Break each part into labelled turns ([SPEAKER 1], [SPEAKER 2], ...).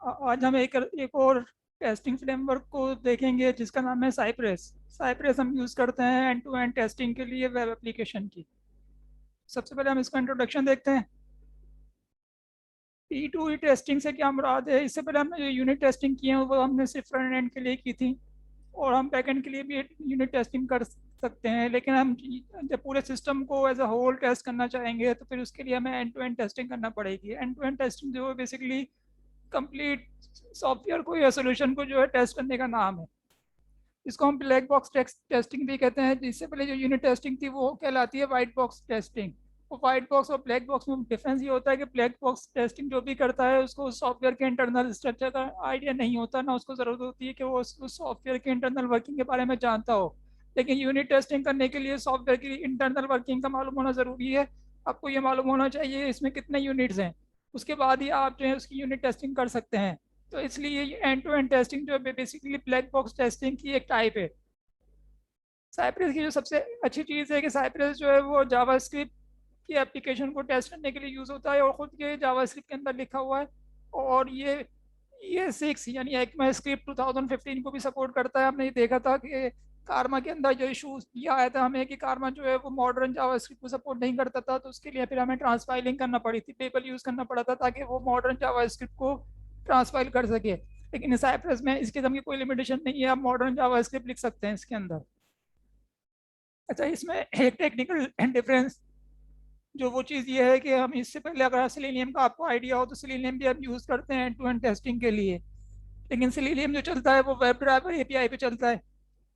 [SPEAKER 1] आज हम एक और टेस्टिंग फ्रेमवर्क को देखेंगे जिसका नाम है साइप्रेस। साइप्रेस हम यूज़ करते हैं एंड टू एंड टेस्टिंग के लिए वेब एप्लीकेशन की। सबसे पहले हम इसका इंट्रोडक्शन देखते हैं। ई टू ई टेस्टिंग से क्या मुराद है? इससे पहले हमने जो यूनिट टेस्टिंग की है वो हमने सिर्फ फ्रंट एंड के लिए की थी, और हम बैक एंड के लिए भी यूनिट टेस्टिंग कर सकते हैं। लेकिन हम जब पूरे सिस्टम को एज अ होल टेस्ट करना चाहेंगे तो फिर उसके लिए हमें एंड टू एंड टेस्टिंग करना पड़ेगी। एंड टू एंड टेस्टिंग जो है बेसिकली कंप्लीट सॉफ्टवेयर को या सोल्यूशन को जो है टेस्ट करने का नाम है। इसको हम ब्लैक बॉक्स टेस्टिंग भी कहते हैं। जिससे पहले जो यूनिट टेस्टिंग थी वो कहलाती है वाइट बॉक्स टेस्टिंग। और वाइट बॉक्स और ब्लैक बॉक्स में डिफरेंस ये होता है कि ब्लैक बॉक्स टेस्टिंग जो भी करता है उसको सॉफ्टवेयर के इंटरनल स्ट्रक्चर का आइडिया नहीं होता, ना उसको ज़रूरत होती है कि वो उस सॉफ्टवेयर के इंटरनल वर्किंग के बारे में जानता हो। लेकिन यूनिट टेस्टिंग करने के लिए सॉफ्टवेयर की इंटरनल वर्किंग का मालूम होना ज़रूरी है। आपको ये मालूम होना चाहिए इसमें कितने यूनिट्स हैं, उसके बाद ही आप जो है उसकी यूनिट टेस्टिंग कर सकते हैं। तो इसलिए ये एंड टू एंड टेस्टिंग जो है बेसिकली ब्लैक बॉक्स टेस्टिंग की एक टाइप है। साइप्रस की जो सबसे अच्छी चीज़ है कि साइप्रस जो है वो जावास्क्रिप्ट की एप्लीकेशन को टेस्ट करने के लिए यूज़ होता है, और ख़ुद के जावास्क्रिप्ट के अंदर लिखा हुआ है। और ये 6 यानी ECMA स्क्रिप्ट 2015 को भी सपोर्ट करता है। हमने ये देखा था कि कारमा के अंदर जो इशू ये आया था हमें कि कारमा जो है वो मॉडर्न जावास्क्रिप्ट को सपोर्ट नहीं करता था, तो उसके लिए फिर हमें ट्रांसफाइलिंग करना पड़ी थी, पेबल यूज़ करना पड़ा था ताकि वो मॉडर्न जावास्क्रिप्ट को ट्रांसफाइल कर सके। लेकिन इस साइप्रस में इस किस्म की कोई लिमिटेशन नहीं है, आप मॉडर्न जावास्क्रिप्ट लिख सकते हैं इसके अंदर। अच्छा, इसमें एक टेक्निकल डिफरेंस जो वो चीज़ ये है कि हम इससे पहले अगर सिलेनियम का आपको आइडिया हो तो सिलेनियम भी हम यूज़ करते हैं टू एंड टेस्टिंग के लिए। लेकिन सिलेनियम जो चलता है वो वेब ड्राइवर API पे चलता है।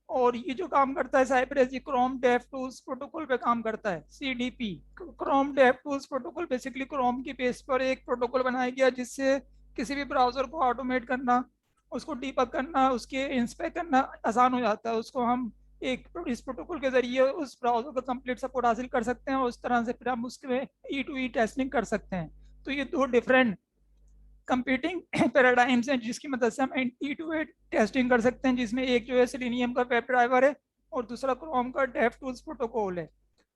[SPEAKER 1] और ये जो काम करता है साइप्रस, ये क्रोम डेव टूल्स प्रोटोकॉल पे काम करता है, CDP। Chrome dev tools protocol basically Chrome की बेस पर एक प्रोटोकॉल बनाया गया जिससे किसी भी ब्राउज़र को ऑटोमेट करना, उसको डीबग करना, उसके इंस्पेक्ट करना आसान हो जाता है। उसको हम एक इस प्रोटोकॉल के जरिए उस ब्राउज़र का कंप्लीट सपोर्ट हासिल कर सकते हैं, और उस तरह से फिर हम उसके E2E टेस्टिंग कर सकते हैं। तो ये दो डिफरेंट कंप्यूटिंग पैराडाइम्स हैं जिसकी मदद से हम E2E टेस्टिंग कर सकते हैं, जिसमें एक जो है सेलेनियम का वेब ड्राइवर है और दूसरा क्रोम का डेव टूल्स प्रोटोकॉल है।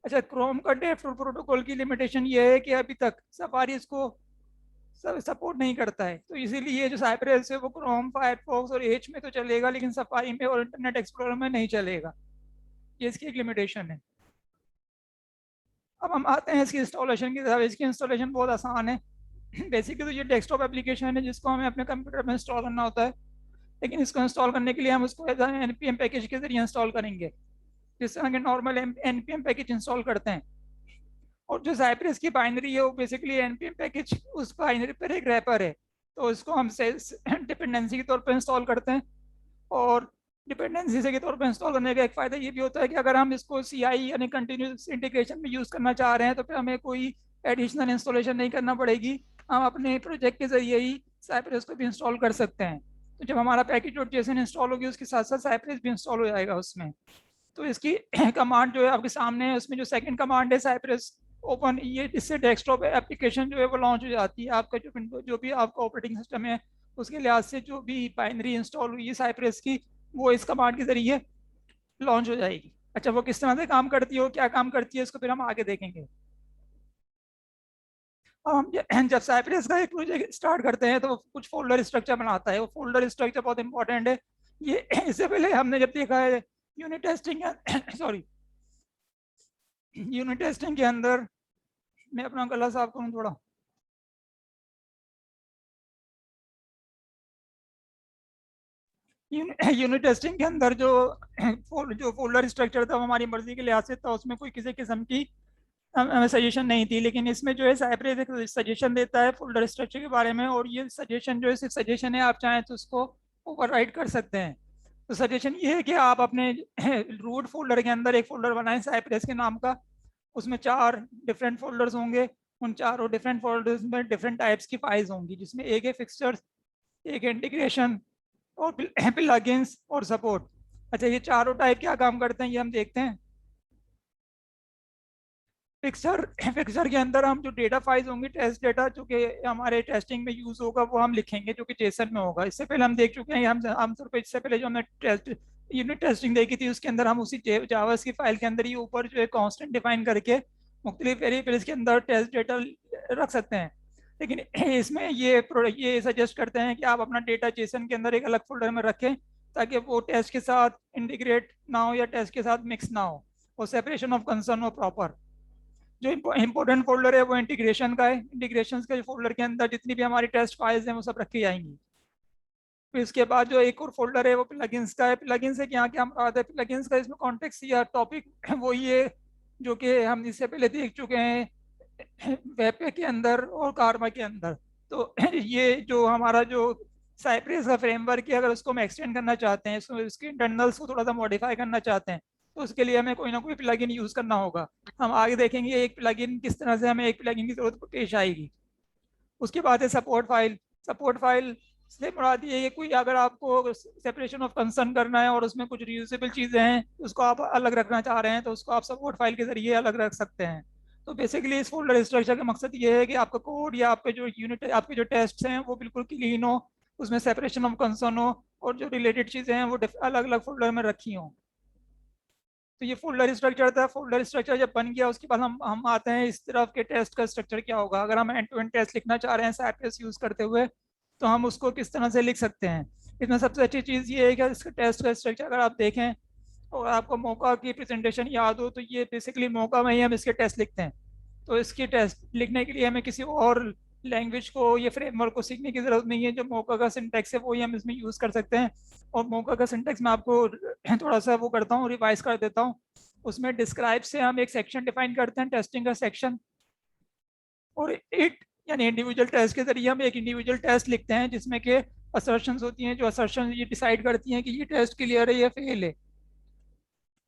[SPEAKER 1] अच्छा, क्रोम का डेव टूल प्रोटोकॉल की लिमिटेशन ये है कि अभी तक सफारी इसको सपोर्ट नहीं करता है, तो इसीलिए जो साइप्रस है वो क्रोम, फायरफॉक्स और एज में तो चलेगा, लेकिन सफारी में और इंटरनेट एक्सप्लोरर में नहीं चलेगा। ये इसकी एक लिमिटेशन है। अब हम आते हैं इसकी इंस्टॉलेशन की तरफ। इसकी इंस्टॉलेशन बहुत आसान है। बेसिकली तो ये डेस्कटॉप एप्लीकेशन है जिसको हमें अपने कंप्यूटर में इंस्टॉल करना होता है। लेकिन इसको इंस्टॉल करने के लिए हम उसको एज NPM पैकेज के जरिए इंस्टॉल करेंगे, जिस तरह के नॉर्मल NPM पैकेज इंस्टॉल करते हैं। और जो साइप्रस की बाइनरी है वो बेसिकली NPM पैकेज उस बाइनरी पर एक रैपर है, तो इसको हम डिपेंडेंसी के तौर पर इंस्टॉल करते हैं। और डिपेंडेंसी से के तौर पर इंस्टॉल करने का एक फ़ायदा ये भी होता है कि अगर हम इसको CI यानी कंटिन्यूस इंटीग्रेशन में यूज़ करना चाह रहे हैं तो फिर हमें कोई एडिशनल इंस्टॉलेशन नहीं करना पड़ेगी। हम अपने प्रोजेक्ट के जरिए ही साइप्रस को भी इंस्टॉल कर सकते हैं। तो जब हमारा पैकेज डॉट जेसन इंस्टॉल होगी उसके साथ साथ साइप्रस भी इंस्टॉल हो जाएगा उसमें। तो इसकी कमांड जो है आपके सामने है, उसमें जो सेकंड कमांड है साइप्रस ओपन, ये इससे डेस्कटॉप एप्लीकेशन जो है वो लॉन्च हो जाती है। आपका जो विंडो जो भी आपका ऑपरेटिंग सिस्टम है उसके लिहाज से जो भी बाइनरी इंस्टॉल हुई है साइप्रस की वो इस कमांड के जरिए लॉन्च हो जाएगी। अच्छा, वो किस तरह से काम करती है और क्या काम करती है इसको फिर हम आगे देखेंगे। और हम जब साइप्रस का एक प्रोजेक्ट स्टार्ट करते हैं तो वो कुछ फोल्डर स्ट्रक्चर बनाता है। वो फोल्डर स्ट्रक्चर बहुत इंपॉर्टेंट है। ये इससे पहले हमने जब देखा है unit testing sorry unit testing के अंदर, मैं अपना गला साफ करूँ थोड़ा। यूनिट टेस्टिंग के अंदर जो फोल्डर स्ट्रक्चर था वो हमारी मर्जी के लिहाज से था, उसमें कोई किसी किस्म की हमें सजेशन नहीं थी। लेकिन इसमें जो है साइप्रस एक सजेशन देता है फोल्डर स्ट्रक्चर के बारे में, और ये सजेशन जो है सिर्फ सजेशन है, आप चाहें तो उसको ओवरराइड कर सकते हैं। तो सजेशन ये है कि आप अपने रूट फोल्डर के अंदर एक फोल्डर बनाएं साइप्रस के नाम का। उसमें 4 डिफरेंट फोल्डर्स होंगे। उन चारों डिफरेंट फोल्डर्स में डिफरेंट टाइप्स की फाइल्स होंगी, जिसमें एक है फिक्सचर्स, एक इंटीग्रेशन, और प्लगइन्स और सपोर्ट। अच्छा, ये चारों टाइप क्या काम करते हैं ये हम देखते हैं। फिक्सर फिक्सर के अंदर हम जो डेटा फाइल्स होंगी, टेस्ट डेटा जो कि हमारे टेस्टिंग में यूज होगा वो हम लिखेंगे, जो कि जेसन में होगा। इससे पहले हम देख चुके हैं, हम आमतौर पर इससे पहले जो हमने टेस्ट यूनिट टेस्टिंग देखी थी उसके अंदर हम उसी जावास की फाइल के अंदर ही ऊपर जो है कांस्टेंट डिफाइन करके मुख्तलिफ वेरिएबल्स के अंदर टेस्ट डेटा रख सकते हैं। लेकिन इसमें ये सजेस्ट करते हैं कि आप अपना डेटा जेसन के अंदर एक अलग फोल्डर में रखें, ताकि वो टेस्ट के साथ इंटीग्रेट ना हो या टेस्ट के साथ मिक्स ना हो, और सेपरेशन ऑफ कंसर्न हो प्रॉपर। जो इंपॉर्टेंट फोल्डर है वो इंटीग्रेशन का है। इंटीग्रेशन के फोल्डर के अंदर जितनी भी हमारी टेस्ट फाइल्स हैं वो सब रखी जाएंगी। फिर इसके बाद जो एक और फोल्डर है वो प्लगइन्स का है। प्लगइन्स से क्या क्या आता है प्लगइन्स का, इसमें कॉन्टेक्स्ट या टॉपिक वही है जो कि हम इससे पहले देख चुके हैं वेब के अंदर और कारवा के अंदर। तो ये जो हमारा जो साइप्रेस का फ्रेमवर्क है, अगर उसको हम एक्सटेंड करना चाहते हैं, इसके इंटरनल्स को थोड़ा सा मॉडिफाई करना चाहते हैं, तो उसके लिए हमें कोई ना कोई प्लगइन यूज करना होगा। हम आगे देखेंगे एक प्लगइन किस तरह से हमें एक प्लगइन की जरूरत पेश आएगी। उसके बाद है सपोर्ट फाइल। सपोर्ट फाइल से मुराद ये है कि कोई अगर आपको सेपरेशन ऑफ कंसर्न करना है और उसमें कुछ रियूजेबल चीज़ें हैं उसको आप अलग रखना चाह रहे हैं, तो उसको आप सपोर्ट फाइल के जरिए अलग रख सकते हैं। तो बेसिकली इस फोल्डर स्ट्रक्चर का मकसद ये है कि आपका कोड या आपके जो यूनिट आपके जो टेस्ट हैं वो बिल्कुल क्लीन हो, उसमें सेपरेशन ऑफ कंसर्न हो, और जो रिलेटेड चीज़ें हैं वो अलग अलग फोल्डर में रखी हों। तो ये फोल्डर स्ट्रक्चर था। फोल्डर स्ट्रक्चर जब बन गया उसके बाद हम आते हैं इस तरफ के टेस्ट का स्ट्रक्चर क्या होगा। अगर हम एंड टू एंड टेस्ट लिखना चाह रहे हैं साइप्रेस यूज करते हुए, तो हम उसको किस तरह से लिख सकते हैं। इसमें सबसे अच्छी चीज़ ये है कि इसका टेस्ट का स्ट्रक्चर अगर आप देखें और आपको मौका की प्रेजेंटेशन याद हो, तो ये बेसिकली मौका में ही हम इसके टेस्ट लिखते हैं। तो इसके टेस्ट लिखने के लिए हमें किसी और लैंग्वेज को या फ्रेमवर्क को सीखने की जरूरत नहीं है। जो मौका का सिंटैक्स है वही हम इसमें यूज़ कर सकते हैं। और मौका का सिंटैक्स मैं आपको थोड़ा सा वो करता हूँ, रिवाइज कर देता हूँ। उसमें डिस्क्राइब से हम एक सेक्शन डिफाइन करते हैं, टेस्टिंग का सेक्शन। और इट यानी इंडिविजुअल टेस्ट के जरिए हम एक इंडिविजुअल टेस्ट लिखते हैं जिसमें कि असर्शंस होती हैं, जो असर्शन ये डिसाइड करती हैं कि ये टेस्ट क्लियर है या फेल है।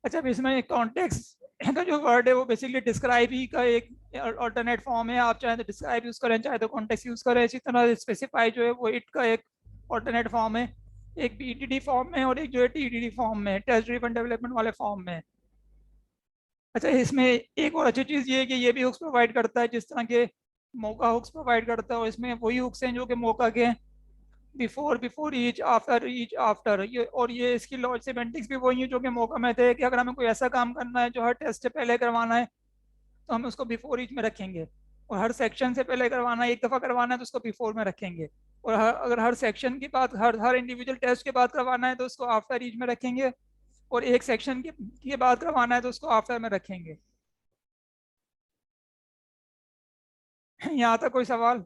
[SPEAKER 1] अच्छा, अब इसमें कॉन्टेक्स्ट का जो वर्ड है वो बेसिकली डिस्क्राइब ही का एक अल्टरनेट फॉर्म है। आप चाहे तो डिस्क्राइब यूज करें, चाहे तो कॉन्टेक्स्ट यूज करें। इसी तरह स्पेसिफाई जो है वो इट का एक अल्टरनेट फॉर्म है, एक बीटीडी फॉर्म में और एक जो है टीडीडी फॉर्म में, टेस्ट ड्रिवन डेवलपमेंट वाले फॉर्म में। अच्छा, इसमें एक और अच्छी चीज़ ये है कि ये भी हुक्स प्रोवाइड करता है जिस तरह के मौका हुक्स प्रोवाइड करता है। और इसमें वही हुक्स हैं जो कि मौका के बिफोर, बिफोर ईच आफ्टर, ये और ये इसकी लॉज सिमेंटिक्स भी वही है जो कि मौका में थे कि अगर हमें कोई ऐसा काम करना है जो हर टेस्ट से पहले करवाना है तो हम उसको बिफोर ईच में रखेंगे, और हर सेक्शन से पहले करवाना है, एक दफ़ा करवाना है तो उसको बिफोर में रखेंगे, और अगर हर सेक्शन के बाद हर हर इंडिविजुअल टेस्ट के बाद करवाना है तो उसको आफ्टर ईच में रखेंगे, और एक सेक्शन के बाद करवाना है तो उसको आफ्टर में रखेंगे। यहाँ तक कोई सवाल?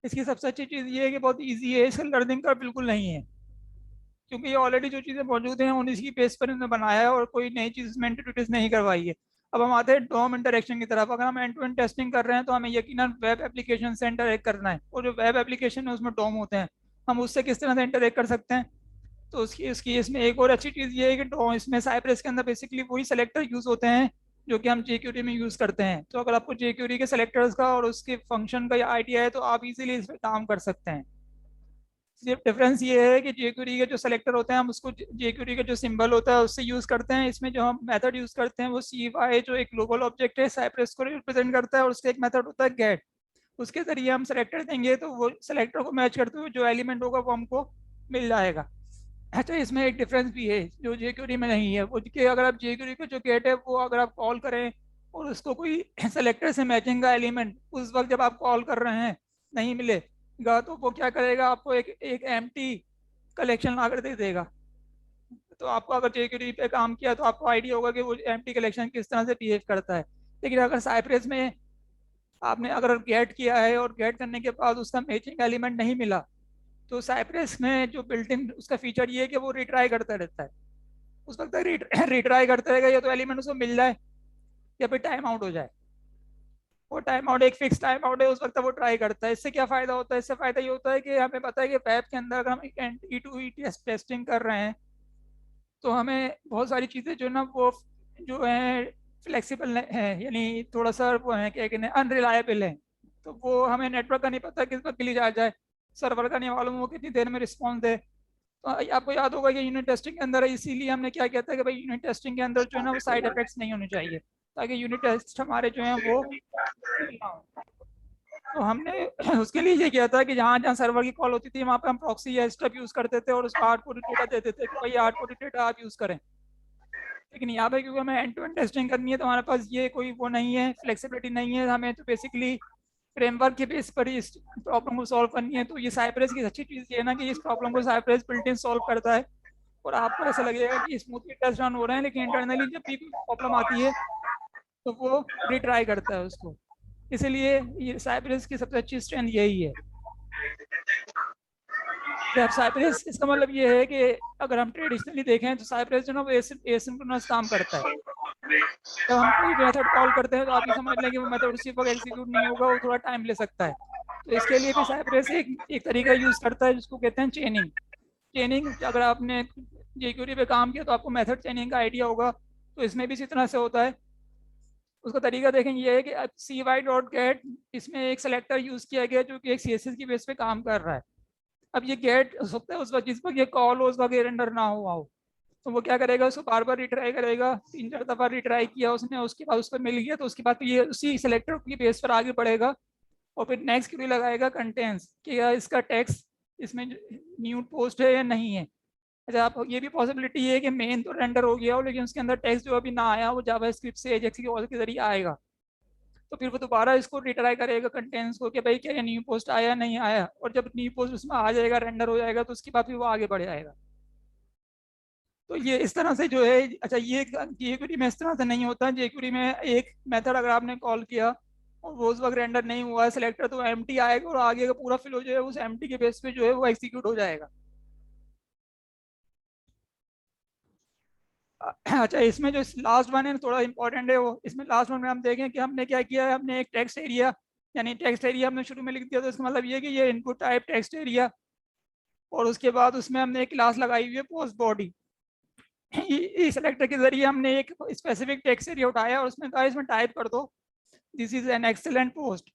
[SPEAKER 1] इसकी सबसे अच्छी चीज़ ये है कि बहुत इजी है, इसका लर्निंग का बिल्कुल नहीं है, क्योंकि ये ऑलरेडी जो चीज़ें मौजूद हैं उन्हीं की बेस पर इन्होंने बनाया है और कोई नई चीज़ में इंट्रोड्यूस नहीं करवाई है। अब हम आते हैं डोम इंटरेक्शन की तरफ। अगर हम एंड टू एंड टेस्टिंग कर रहे हैं तो हमें यकीनन वेब एप्लीकेशन से इंटरेक्ट करना है, और जो वेब एप्लीकेशन है उसमें डोम होते हैं। हम उससे किस तरह से इंटरेक्ट कर सकते हैं, तो उसकी उसकी इसमें एक और अच्छी चीज़ ये है कि डोम इसमें साइप्रेस के अंदर बेसिकली वही सेलेक्टर यूज़ होते हैं जो कि हम जेक्यूरी में यूज़ करते हैं। तो अगर आपको जेक्यूरी के सेलेक्टर्स का और उसके फंक्शन का आइडिया है तो आप इजीली इस पर काम कर सकते हैं। सिर्फ डिफरेंस ये है कि जेक्यूरी के जो सेलेक्टर होते हैं हम उसको जेक्यूरी का जो सिंबल होता है उससे यूज करते हैं। इसमें जो हम मेथड यूज करते हैं वो CY जो एक ग्लोबल ऑब्जेक्ट है साइप्रेस को रिप्रेजेंट करता है, और उसका एक मेथड होता है गेट। उसके जरिए हम सेलेक्टर देंगे तो वो सेलेक्टर को मैच करते हुए जो एलिमेंट होगा वो हमको मिल जाएगा। अच्छा, इसमें एक डिफरेंस भी है जो जेक्यूरी में नहीं है, वो कि अगर आप जेक्यूरी का जो गेट है वो अगर आप कॉल करें और उसको कोई सेलेक्टर से मैचिंग का एलिमेंट उस वक्त जब आप कॉल कर रहे हैं नहीं मिलेगा, तो वो क्या करेगा, आपको एक एक एम्प्टी कलेक्शन ला कर दे देगा। तो आपको अगर जेक्यूरी पे काम किया तो आपको आइडिया होगा कि वो एम्प्टी कलेक्शन किस तरह से बिहेव करता है। लेकिन अगर साइप्रेस में आपने अगर गेट किया है और गेट करने के बाद उसका मैचिंग एलिमेंट नहीं मिला, तो साइप्रेस में जो बिल्ट इन उसका फीचर ये है कि वो रिट्राई करता रहता है। उस वक्त तक रिट्राई करता रहेगा, या तो एलिमेंट उसको मिल जाए या फिर टाइम आउट हो जाए। वो टाइम आउट एक फिक्स टाइम आउट है, उस वक्त वो ट्राई करता है। इससे क्या फायदा होता है, इससे फायदा ये होता है कि हमें पता है कि वेब के अंदर अगर हम E2E टेस्टिंग कर रहे हैं तो हमें बहुत सारी चीज़ें जो ना वो जो है फ्लेक्सिबल है, यानी थोड़ा सा वो है क्या कहते हैं अनरिलायबल है। तो वो हमें नेटवर्क का नहीं पता किस वक्त क्लियर आ जाए, सर्वर का नहीं मालूम वो कितनी देर में रिस्पॉन्स दे। तो आपको याद होगा कि यूनिट टेस्टिंग के अंदर है, इसीलिए हमने क्या कहता है कि भाई यूनिट टेस्टिंग के अंदर जो है ना वो साइड इफेक्ट्स नहीं होने चाहिए, ताकि यूनिट टेस्ट हमारे जो हैं वो फेल ना हो। तो हमने उसके लिए ये किया था कि जहाँ जहाँ सर्वर की कॉल होती थी वहाँ पे हम प्रॉक्सी या स्टब यूज़ करते थे और उसको हार्ड कोडेड डेटा देते थे कि भाई हार्ड कोडेड डेटा आप यूज़ करें। लेकिन यहाँ पे क्योंकि हमें एंड टू एंड टेस्टिंग करनी है तो हमारे पास ये कोई वो नहीं है, फ्लेक्सिबिलिटी नहीं है, हमें तो बेसिकली फ्रेमवर्क के बेस पर ही इस प्रॉब्लम को सॉल्व करनी है। तो ये साइप्रेस की अच्छी चीज़ ये है ना कि इस प्रॉब्लम को साइप्रेस बिल्ट इन सॉल्व करता है, और आपको ऐसा लगेगा कि स्मूथली टेस्ट रन हो रहे हैं, लेकिन इंटरनली जब भी कोई प्रॉब्लम आती है तो वो रिट्राई करता है उसको। इसलिए ये साइप्रेस की सबसे अच्छी स्ट्रेंथ यही है। जब साइप्रेस, इसका मतलब ये है कि अगर हम ट्रेडिशनली देखें तो साइप्रेस जो ना वो एसिंक्रोनस काम करता है। जब हम कोई मेथड कॉल करते हैं तो आप ये समझ लें कि वो मेथड उसी वक्त एग्जीक्यूट नहीं होगा, वो थोड़ा टाइम ले सकता है। तो इसके लिए भी साइप्रेस एक एक तरीका यूज करता है जिसको कहते हैं चेनिंग। चेनिंग, अगर आपने jQuery पे काम किया तो आपको मेथड चेनिंग का आइडिया होगा, तो इसमें भी इसी तरह से होता है। उसका तरीका देखें ये है कि cy डॉट गेट, इसमें एक सेलेक्टर यूज किया गया जो कि एक CSS की बेस पे काम कर रहा है। अब ये गेट हो सकता है उस वक्त जिस वक्त ये कॉल हो उस वक्त ये रेंडर ना हुआ हो, तो वो क्या करेगा, उसको बार बार रिट्राई करेगा। 3-4 दफा रिट्राई किया उसने, उसके बाद उसको मिल गया तो उसके बाद ये उसी सेलेक्टर की बेस पर आगे बढ़ेगा और फिर नेक्स्ट क्वेरी लगाएगा कंटेंट्स कि या इसका टेक्स्ट इसमें न्यू पोस्ट है या नहीं है। अच्छा, आप ये भी पॉसिबिलिटी है कि मेन तो रेंडर हो गया हो लेकिन उसके अंदर टेक्स्ट जो अभी ना आया वो जावास्क्रिप्ट से एजेक्स के जरिए आएगा, तो फिर वो दोबारा इसको रिट्राई करेगा कंटेंट्स को कि भाई क्या ये न्यू पोस्ट आया नहीं आया, और जब न्यू पोस्ट उसमें आ जाएगा रेंडर हो जाएगा तो उसके बाद फिर वो आगे बढ़ जाएगा। तो ये इस तरह से जो है, अच्छा ये jQuery में इस तरह से नहीं होता। jQuery में एक मेथड अगर आपने कॉल किया और वो उस वक्त रेंडर नहीं हुआ है सिलेक्टर, तो एम्प्टी आएगा और आगे का पूरा फिल हो जाएगा, उस एम्प्टी के बेस पे जो है वो एग्जीक्यूट हो जाएगा। अच्छा, इसमें जो लास्ट वन है थोड़ा इंपॉर्टेंट है वो। इसमें लास्ट वन में हम देखें कि हमने क्या किया है, हमने एक टेक्स्ट एरिया, यानी टेक्स्ट एरिया हमने शुरू में लिख दिया, तो इसका मतलब ये कि ये इनपुट टाइप टेक्स्ट एरिया, और उसके बाद उसमें हमने एक क्लास लगाई हुई है पोस्ट बॉडी। इस सेलेक्टर के जरिए हमने एक स्पेसिफिक टेक्स्ट एरिया उठाया और उसमें कहा इसमें टाइप कर दो this is an excellent post.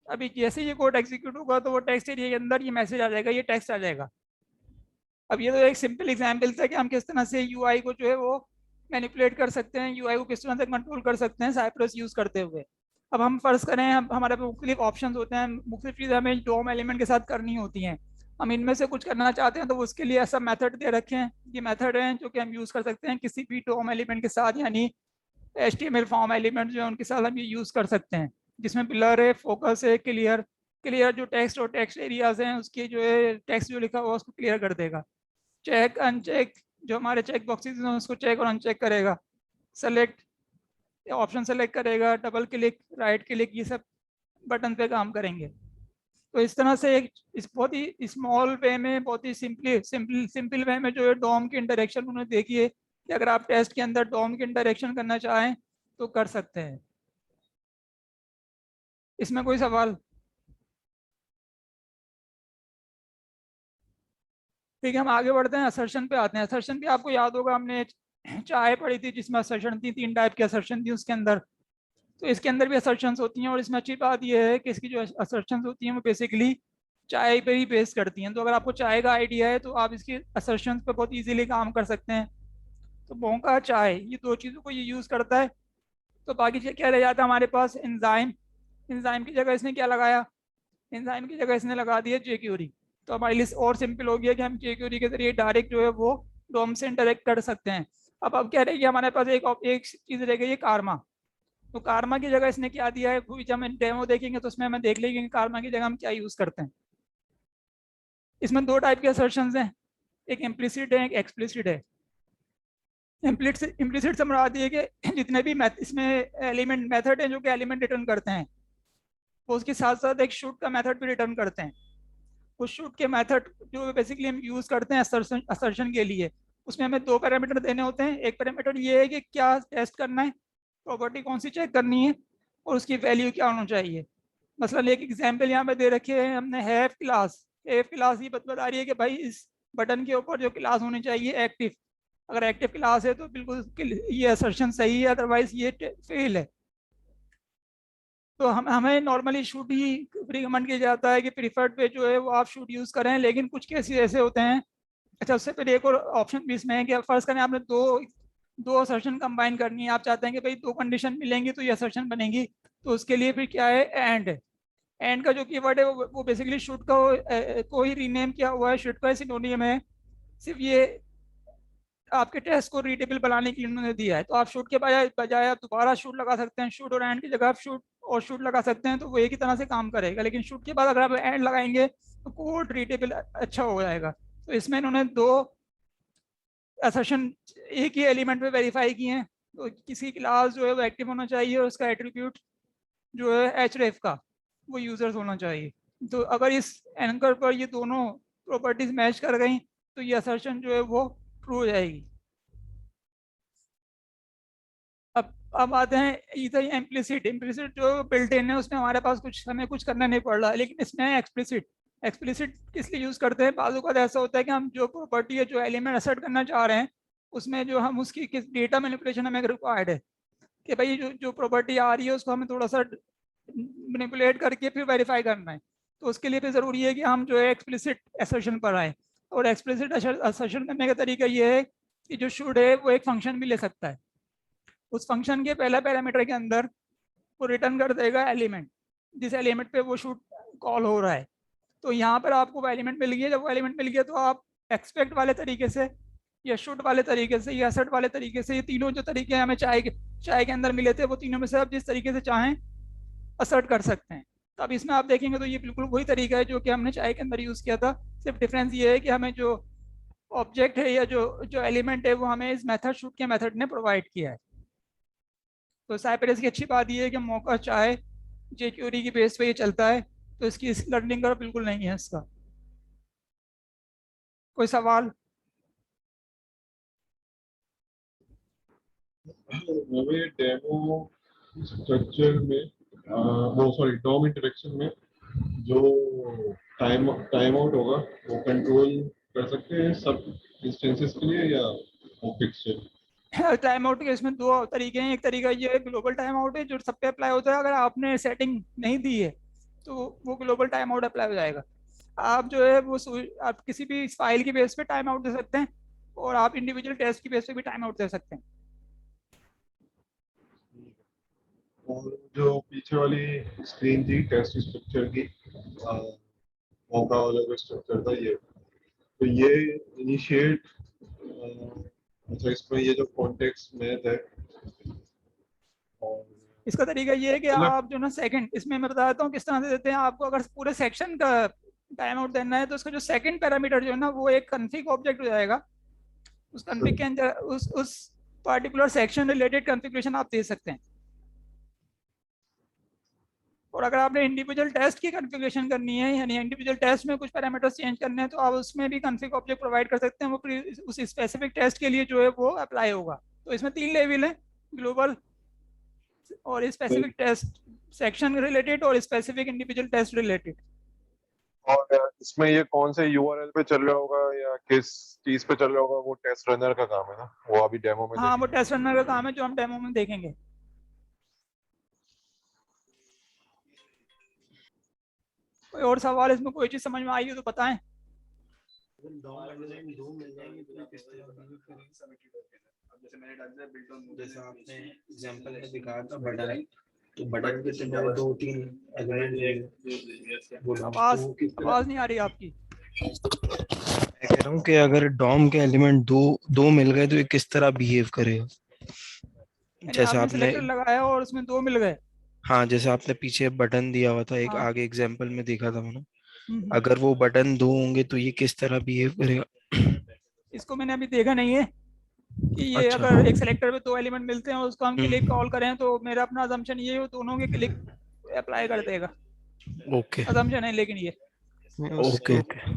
[SPEAKER 1] अभी जैसे ये कोड एग्जीक्यूट होगा तो वो टेक्स्ट एरिया के अंदर ये मैसेज आ जाएगा, ये टेक्स्ट आ जाएगा। अब ये तो एक सिंपल एग्जांपल था कि हम किस तरह से यूआई को जो है वो मैनिपुलेट कर सकते हैं, यूआई को किस तरह से कंट्रोल कर सकते हैं साइप्रस यूज करते हुए। अब हम फर्ज करें, हम हमारे पास मुख्तलिफ ऑप्शन होते हैं, मुख्तलिफ चीज़ें हमें डोम एलिमेंट के साथ करनी होती हैं। हम इनमें से कुछ करना चाहते हैं तो उसके लिए ऐसा मेथड दे रखे हैं, ये मेथड हैं जो कि हम यूज़ कर सकते हैं किसी भी डोम एलिमेंट के साथ, यानी HTML फॉर्म एलिमेंट जो है उनके साथ हम ये यूज़ कर सकते हैं, जिसमें ब्लर है, फोकस है, क्लियर। क्लियर जो टेक्स्ट और टेक्स्ट एरियाज हैं उसके जो है टेक्स्ट जो लिखा हुआ उसको क्लियर कर देगा। चेक अनचेक, जो हमारे चेक बॉक्सेस हैं उसको चेक और अनचेक करेगा। सेलेक्ट, ऑप्शन सेलेक्ट करेगा, डबल क्लिक, राइट क्लिक, ये सब बटन पे काम करेंगे। तो इस तरह से एक इस बहुत ही स्मॉल वे में, बहुत ही सिंपल वे में जो है डोम की इंटरेक्शन उन्होंने देखी है कि अगर आप टेस्ट के अंदर डोम की इंटरेक्शन करना चाहें तो कर सकते हैं। इसमें कोई सवाल? ठीक है, हम आगे बढ़ते हैं, असर्शन पे आते हैं। असर्शन भी आपको याद होगा, हमने चाय पढ़ी थी जिसमें असर्शन थी, 3 टाइप की असर्शन थी उसके अंदर। तो इसके अंदर भी असर्शंस होती हैं, और इसमें अच्छी बात यह है कि इसकी जो असर्शंस होती हैं वो बेसिकली चाय पे ही बेस करती हैं। तो अगर आपको चाय का आइडिया है तो आप इसकी असर्शंस पे बहुत इजीली काम कर सकते हैं। तो मौका, चाय, ये दो चीज़ों को ये यूज़ करता है। तो बाकी क्या रह जाता है हमारे पास, एंजाइम। एंजाइम की जगह इसने क्या लगाया, एंजाइम की जगह इसने लगा दिया jQuery। तो हमारी लिस्ट और सिंपल हो गया कि हम jQuery के जरिए डायरेक्ट जो है वो डोम से इंटरेक्ट कर सकते हैं। अब क्या रहेगी हमारे पास, एक चीज़ रह गई है कारमा। तो कारमा की जगह इसने क्या दिया है, जब हम डेमो देखेंगे तो उसमें हमें देख लेंगे कि कारमा की जगह हम क्या यूज़ करते हैं। इसमें 2 टाइप के असर्शंस हैं, एक इम्प्लिसिट है, एक एक्सप्लिसिट है। इम्प्लिसिट से मुराद ये कि जितने भी इसमें एलिमेंट मेथड हैं जो कि एलिमेंट रिटर्न करते हैं, वो उसके साथ साथ एक शूट का मेथड भी रिटर्न करते हैं। उस शूट के मेथड जो बेसिकली हम यूज़ करते हैं असर्शन के लिए, उसमें हमें 2 पैरामीटर देने होते हैं। एक पैरामीटर ये है कि क्या टेस्ट करना है, प्रॉपर्टी कौन सी चेक करनी है, और उसकी वैल्यू क्या होना चाहिए। मसलन एक एग्जांपल यहाँ पे दे रखी है हमने, हैव क्लास। हैव क्लास ये बता रही है कि भाई इस बटन के ऊपर जो क्लास होनी चाहिए एक्टिव, अगर एक्टिव क्लास है तो बिल्कुल ये असर्शन सही है, अदरवाइज ये फेल है। तो हमें नॉर्मली शूट ही रिकमेंड किया जाता है कि प्रीफर्ड पे जो है वो आप शूट यूज़ करें, लेकिन कुछ केसेस ऐसे होते हैं। अच्छा, उससे पहले एक और ऑप्शन भी इसमें है कि फर्स्ट करें आपने दो दो असर्शन कंबाइन करनी है, आप चाहते हैं कि भाई 2 कंडीशन मिलेंगी तो ये असर्शन बनेगी, तो उसके लिए फिर क्या है, एंड। एंड का जो कीवर्ड है वो बेसिकली शूट को ही रीनेम किया हुआ है, शूट का सिनोनियम है। सिर्फ ये आपके टेस्ट को रीडेबल बनाने के लिए उन्होंने दिया है, तो आप शूट के बजाय बजाय आप दोबारा शूट लगा सकते हैं, शूट और एंड की जगह आप शूट और शूट लगा सकते हैं, तो वो एक ही तरह से काम करेगा। लेकिन शूट के बाद अगर आप एंड लगाएंगे तो कोड रीडेबल अच्छा हो जाएगा। तो इसमें इन्होंने दो असर्शन एक ही एलिमेंट पे वेरीफाई किए हैं। तो किसी क्लास जो है वो एक्टिव होना चाहिए और उसका एट्रीब्यूट जो है एचरेफ का वो यूजर्स होना चाहिए। तो अगर इस एंकर पर ये दोनों प्रॉपर्टीज मैच कर गई तो ये असर्शन जो है वो ट्रू हो जाएगी। अब आते हैं इधर इम्प्लिसिट। इम्प्लिसिट जो बिल्ट इन है उसमें हमारे पास कुछ हमें कुछ करना नहीं पड़ रहा, लेकिन इसमें एक्सप्लिसिट। एक्सप्लिसिट किस लिए यूज करते हैं, बाजू का ऐसा होता है कि हम जो प्रॉपर्टी है जो एलिमेंट असर्ट करना चाह रहे हैं उसमें जो हम उसकी किस डेटा मैनिपुलेशन हमें रिक्वायर्ड है कि भाई जो जो प्रॉपर्टी आ रही है उसको हमें थोड़ा सा मैनिपुलेट करके फिर वेरीफाई करना है। तो उसके लिए फिर ज़रूरी है कि हम जो है एक्सप्लिसिट असर्शन पर आए। और एक्सप्लिसिट असर्शन करने का तरीका ये है कि जो शुड है वो एक फंक्शन भी ले सकता है। उस फंक्शन के पहला पैरामीटर के अंदर वो रिटर्न कर देगा एलिमेंट, जिस एलिमेंट पे वो शूट कॉल हो रहा है। तो यहाँ पर आपको वो एलिमेंट मिल गया। जब वो एलिमेंट मिल गया तो आप एक्सपेक्ट वाले तरीके से या शूट वाले तरीके से या असर्ट वाले तरीके से, ये तीनों जो तरीके हमें चाय के अंदर मिले थे वो तीनों में से आप जिस तरीके से चाहें असर्ट कर सकते हैं। तो अब इसमें आप देखेंगे तो ये बिल्कुल वही तरीका है जो कि हमने चाय के अंदर यूज़ किया था। सिर्फ डिफरेंस ये है कि हमें जो ऑब्जेक्ट है या जो जो एलिमेंट है वो हमें इस मेथड शूट के मेथड ने प्रोवाइड किया है। तो साइप्रस की अच्छी बात यह है कि मौका चाहे जेक्यूरी की बेस पे ये चलता है, तो इसकी लर्निंग का बिल्कुल नहीं है इसका। कोई सवाल?
[SPEAKER 2] हमें डेमो स्ट्रक्चर में वो सॉरी डॉम इंटरेक्शन में जो टाइम टाइम आउट होगा वो कंट्रोल कर सकते हैं सब इंस्टेंसेस के लिए या वो फिक्स है?
[SPEAKER 1] टाइम आउट के इसमें दो तरीके हैं। एक तरीका ये है ग्लोबल टाइम आउट है जो सब पे अप्लाई होता है। अगर आपने सेटिंग नहीं दी है तो वो ग्लोबल टाइम आउट अप्लाई हो जाएगा। आप जो है वो आप किसी भी फाइल की बेस पे टाइम आउट दे सकते हैं और आप इंडिविजुअल टेस्ट की बेस पे भी टाइम आउट दे सकते हैं।
[SPEAKER 2] और जो पीछे वाली स्क्रीन थी टेस्ट स्ट्रक्चर की मौका वाला जो स्ट्रक्चर था तो ये इनिशिएट अच्छा इसमें ये जो कॉन्टेक्स्ट मैथ है और
[SPEAKER 1] इसका तरीका ये है कि
[SPEAKER 2] मतलब
[SPEAKER 1] आप जो ना सेकंड, इसमें मैं बता देता हूँ किस तरह से देते हैं। आपको अगर पूरे सेक्शन का टाइम आउट देना है तो उसका जो सेकंड पैरामीटर जो है ना वो एक कन्फिग ऑब्जेक्ट हो जाएगा। उस कन्फिग के अंदर उस पार्टिकुलर सेक्शन रिलेटेड कॉन्फ़िगरेशन आप दे सकते हैं। और अगर आपने इंडिविजुअल टेस्ट की कॉन्फ़िगरेशन करनी है यानी इंडिविजुअल टेस्ट में कुछ पैरामीटर्स चेंज करने हैं तो आप उसमें भी कॉन्फिग ऑब्जेक्ट प्रोवाइड कर सकते हैं। वो उस स्पेसिफिक टेस्ट के लिए जो है वो अप्लाई होगा। तो इसमें तीन लेवल है, ग्लोबल और स्पेसिफिक टेस्ट सेक्शन रिलेटेड और स्पेसिफिक इंडिविजुअल टेस्ट रिलेटेड।
[SPEAKER 2] और इसमें ये कौन से यूआरएल पे चल रहा होगा या किस चीज पे चल रहा होगा वो टेस्ट रनर का काम है ना वो अभी डेमो में
[SPEAKER 1] हाँ वो
[SPEAKER 2] देखेंगे।
[SPEAKER 1] टेस्ट रनर का काम है जो हम डेमो में देखेंगे। कोई और सवाल, इसमें कोई चीज समझ में आई हो तो बताएं।
[SPEAKER 3] जैसे आपने एग्जांपल में दिखाया था बटन, तो बटन के तो दो तीन एलिमेंट
[SPEAKER 1] आवाज नहीं आ रही आपकी।
[SPEAKER 3] मैं कह रहा हूँ कि अगर डॉम के एलिमेंट दो दो मिल गए तो ये किस तरह बिहेव करेगा।
[SPEAKER 1] यानी
[SPEAKER 3] जैसे
[SPEAKER 1] आपने
[SPEAKER 3] आपने
[SPEAKER 1] सिलेक्टर लगाया और उसमें दो मिल गए।
[SPEAKER 3] हाँ जैसे आपने पीछे बटन दिया हुआ था एक
[SPEAKER 1] हाँ।
[SPEAKER 3] आगे एग्जांपल में देखा था मैंने,
[SPEAKER 1] हम्म।
[SPEAKER 3] अगर वो बटन दो होंगे तो ये किस तरह बिहेव करेगा।
[SPEAKER 1] इसको मैंने अभी देखा नहीं है कि ये
[SPEAKER 3] अच्छा।
[SPEAKER 1] अगर एक सेलेक्टर पे दो एलिमेंट मिलते हैं और उसको हम क्लिक
[SPEAKER 3] हम्म।
[SPEAKER 1] कॉल करें तो मेरा अपना अजम्पशन ये है वो दोनों के क्लिक अप्लाई कर देगा।
[SPEAKER 3] ओके
[SPEAKER 1] अजम्पशन है लेकिन ये
[SPEAKER 3] ओके ओके।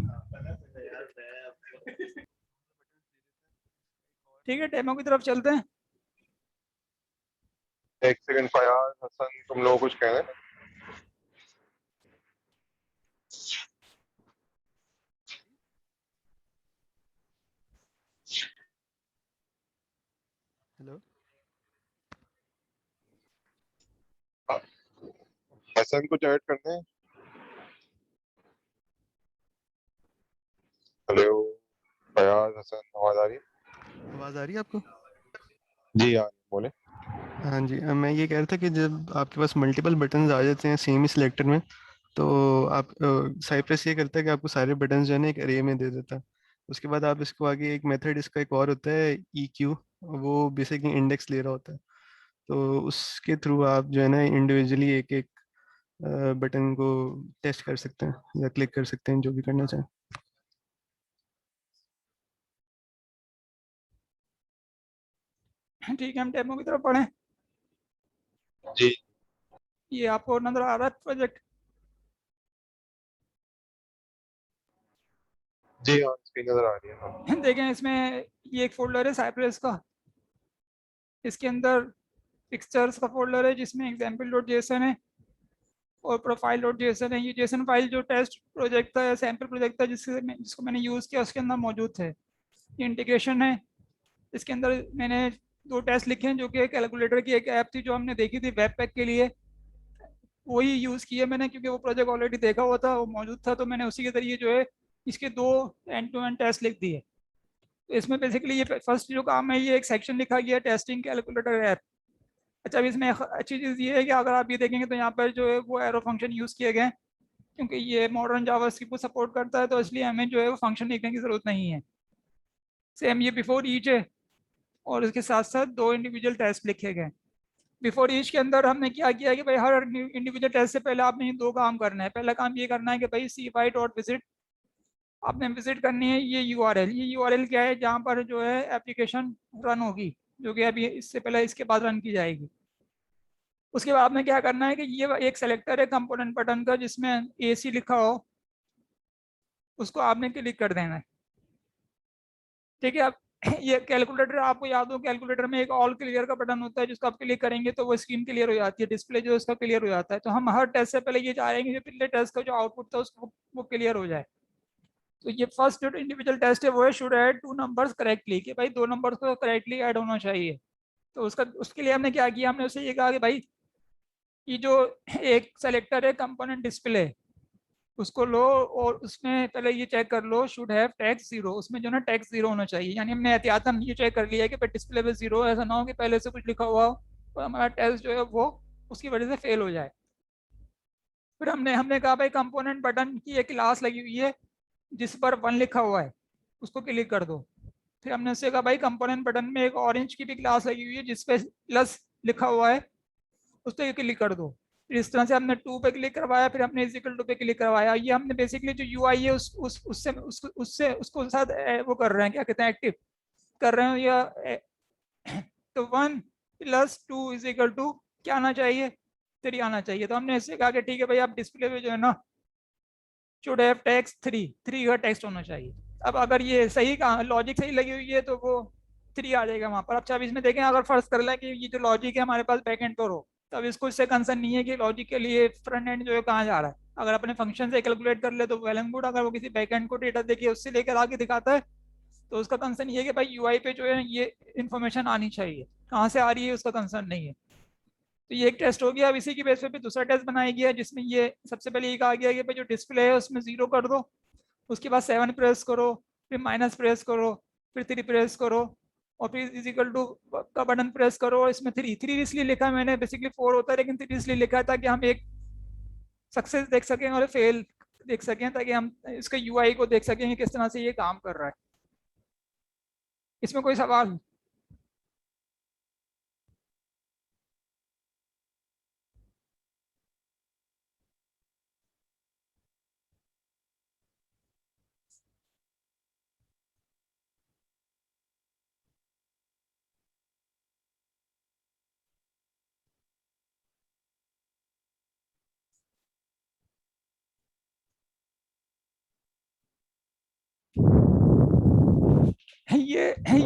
[SPEAKER 1] ठीक है। डेमो की तरफ चलते हैं।
[SPEAKER 2] एक सेकंड फयाज हसन तुम लोग कुछ कह रहे हैं?
[SPEAKER 4] हेलो
[SPEAKER 2] हसन कुछ ऐड करते हैं? हेलो फयाज हसन आवाज आ रही है?
[SPEAKER 4] आवाज़ आ रही है आपको?
[SPEAKER 2] जी हाँ बोले।
[SPEAKER 4] हाँ जी, मैं ये कह रहा था कि जब आपके पास मल्टीपल बटन्स आ जाते हैं सेम ही सिलेक्टर में तो आप साइप्रस ये करता है कि आपको सारे बटन्स जो है ना एक अरे में दे देता है। उसके बाद आप इसको आगे एक मेथड इसका एक और होता है EQ, वो बेसिकली इंडेक्स ले रहा होता है। तो उसके थ्रू आप जो है ना इंडिविजुअली एक एक बटन को टेस्ट कर सकते हैं या क्लिक कर सकते हैं, जो भी करना चाहें।
[SPEAKER 1] ठीक है, हम डेमो की तरफ पढ़ें।
[SPEAKER 2] जी
[SPEAKER 1] ये आपको नजर आ रहा है प्रोजेक्ट?
[SPEAKER 2] जी हाँ, स्क्रीन नजर आ रही है। हाँ
[SPEAKER 1] देखें, इसमें ये एक फोल्डर है साइप्रेस का। इसके अंदर पिक्चर्स का फोल्डर है जिसमें एग्जाम्पल डॉट जेसन है और प्रोफाइल डॉट जेसन है। ये जेसन फाइल जो टेस्ट प्रोजेक्ट था या सैम्पल प्रोजेक्ट था जिसको मैंने यूज़ किया उसके अंदर मौजूद थे। ये इंटीग्रेशन है। इसके अंदर मैंने दो टेस्ट लिखे हैं जो कि कैलकुलेटर की एक ऐप थी जो हमने देखी थी वेब पैक के लिए, वही यूज़ किया मैंने क्योंकि वो प्रोजेक्ट ऑलरेडी देखा हुआ था, वो मौजूद था, तो मैंने उसी के जरिए जो है इसके दो एंड टू एंड टेस्ट लिख दिए। तो इसमें बेसिकली ये फर्स्ट जो काम है, ये एक सेक्शन लिखा गया टेस्टिंग कैलकुलेटर ऐप। अच्छा, अब इसमें अच्छी चीज़ ये है कि अगर आप ये देखेंगे तो यहाँ पर जो है वो एरो फंक्शन यूज़ किए गए हैं, क्योंकि ये मॉडर्न जावास्क्रिप्ट को सपोर्ट करता है, तो इसलिए हमें जो है वो फंक्शन लिखने की ज़रूरत नहीं है। सेम ये बिफोर ईच है और इसके साथ साथ दो इंडिविजुअल टेस्ट लिखे गए। बिफोर ईच के अंदर हमने क्या किया कि भाई हर इंडिविजुअल टेस्ट से पहले आपने ये दो काम करना है। पहला काम ये करना है कि भाई cy.visit आपने विजिट करनी है ये यूआरएल। ये यूआरएल क्या है? जहाँ पर जो है एप्लीकेशन रन होगी, जो कि अभी इससे पहले इसके बाद रन की जाएगी। उसके बाद आपने क्या करना है कि ये एक सेलेक्टर है कंपोनेंट बटन का जिसमें AC लिखा हो, उसको आपने क्लिक कर देना है। ठीक है, अब ये कैलकुलेटर आपको याद हो, कैलकुलेटर में एक ऑल क्लियर का बटन होता है जिसको आप क्लिक करेंगे तो वो स्क्रीन क्लियर हो जाती है, डिस्प्ले जो है उसका क्लियर हो जाता है। तो हम हर टेस्ट से पहले ये चाहेंगे कि पिछले टेस्ट का जो आउटपुट था उसको वो क्लियर हो जाए। तो ये फर्स्ट जो इंडिविजुअल टेस्ट है वो है should add two numbers correctly, कि भाई दो नंबर्स को करेक्टली ऐड होना चाहिए। तो उसके लिए हमने क्या किया, हमने उसे ये कहा कि भाई ये जो एक सेलेक्टर है कंपोनेंट डिस्प्ले, उसको लो और उसमें पहले ये चेक कर लो शुड हैव टेक्स्ट जीरो, उसमें जो ना टेक्स्ट जीरो होना चाहिए। यानी हमने एहतियातन ये चेक कर लिया है कि डिस्प्ले पे जीरो, ऐसा ना हो कि पहले से कुछ लिखा हुआ हो और हमारा टेस्ट जो है वो उसकी वजह से फेल हो जाए। फिर हमने हमने कहा भाई कंपोनेंट बटन की एक क्लास लगी हुई है जिस पर 1 लिखा हुआ है, उसको क्लिक कर दो। फिर हमने उससे कहा भाई कंपोनेंट बटन में एक ऑरेंज की भी क्लास लगी हुई है जिसपे प्लस लिखा हुआ है, उस पर क्लिक कर दो। फिर इस तरह से हमने 2 पे क्लिक करवाया, फिर हमने इजिकल 2 पे क्लिक करवाया। ये हमने बेसिकली जो यूआई है उससे उसको साथ वो कर रहे हैं, क्या कहते हैं, एक्टिव कर रहे हैं या तो 1 + 2 = क्या आना चाहिए, 3 आना चाहिए। तो हमने इससे कहा कि ठीक है भाई आप डिस्प्ले पे जो है ना शुड हैव टेक्स्ट 3 का टेक्स्ट होना चाहिए। अब अगर ये सही का लॉजिक सही लगी हुई है तो वो 3 आ जाएगा वहां पर। अब चाहे इसमें देखें, अगर फर्ज कर लें कि ये जो लॉजिक है हमारे पास बैक एंड पर हो, तब इसको इससे कंसर्न नहीं है कि लॉजिक के लिए फ्रंट एंड जो है कहाँ जा रहा है। अगर अपने फंक्शन से कैलकुलेट कर ले तो वेल एंड गुड। अगर वो किसी बैक एंड को डेटा देखिए उससे लेकर आगे दिखाता है तो उसका कंसर्न ये है कि भाई यूआई पे जो है ये इन्फॉर्मेशन आनी चाहिए, कहाँ से आ रही है उसका कंसर्न नहीं है। तो ये एक टेस्ट हो गया। अब इसी की बेस पे दूसरा टेस्ट बनाया गया जिसमें ये सबसे पहले ये कहा गया कि भाई जो डिस्प्ले है उसमें 0 कर दो, उसके बाद 7 प्रेस करो, फिर माइनस प्रेस करो, फिर 3 प्रेस करो और फिर = का बटन प्रेस करो। इसमें 3 इसलिए लिखा मैंने, बेसिकली 4 होता है लेकिन 3 इसलिए लिखा था कि हम एक सक्सेस देख सकें और फेल देख सकें, ताकि हम इसके यूआई को देख सकें किस तरह से ये काम कर रहा है। इसमें कोई सवाल?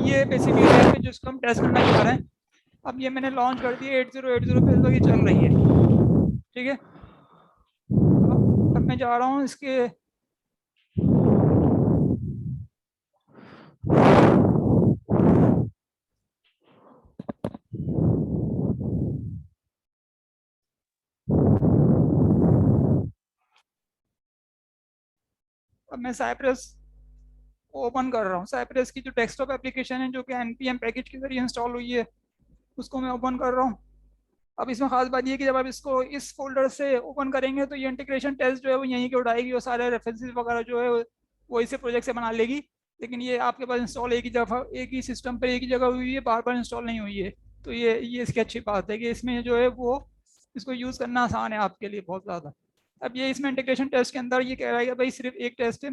[SPEAKER 1] ये बेसिकली है जिसको हम टेस्ट करना चाह रहे हैं। अब ये मैंने लॉन्च कर दिया 8080 पे, तो ये चल रही है। ठीक है, अब मैं जा रहा हूँ इसके अब मैं साइप्रस ओपन कर रहा हूँ। साइप्रस की जो डेस्कटॉप एप्लीकेशन है जो कि npm पैकेज के जरिए इंस्टॉल हुई है उसको मैं ओपन कर रहा हूँ। अब इसमें खास बात ये कि जब आप इसको इस फोल्डर से ओपन करेंगे तो ये इंटीग्रेशन टेस्ट जो है वो यहीं के उठाएगी और सारे रेफरेंसेस वगैरह जो है वो इसी प्रोजेक्ट से बना लेगी। लेकिन ये आपके पास इंस्टॉल एक ही सिस्टम पर एक ही जगह हुई है, बार बार इंस्टॉल नहीं हुई है। तो ये इसकी अच्छी बात है कि इसमें जो है वो इसको यूज़ करना आसान है आपके लिए बहुत ज़्यादा। अब ये इसमें इंटीग्रेशन टेस्ट के अंदर ये कह रहा है कि भाई सिर्फ एक टेस्ट है।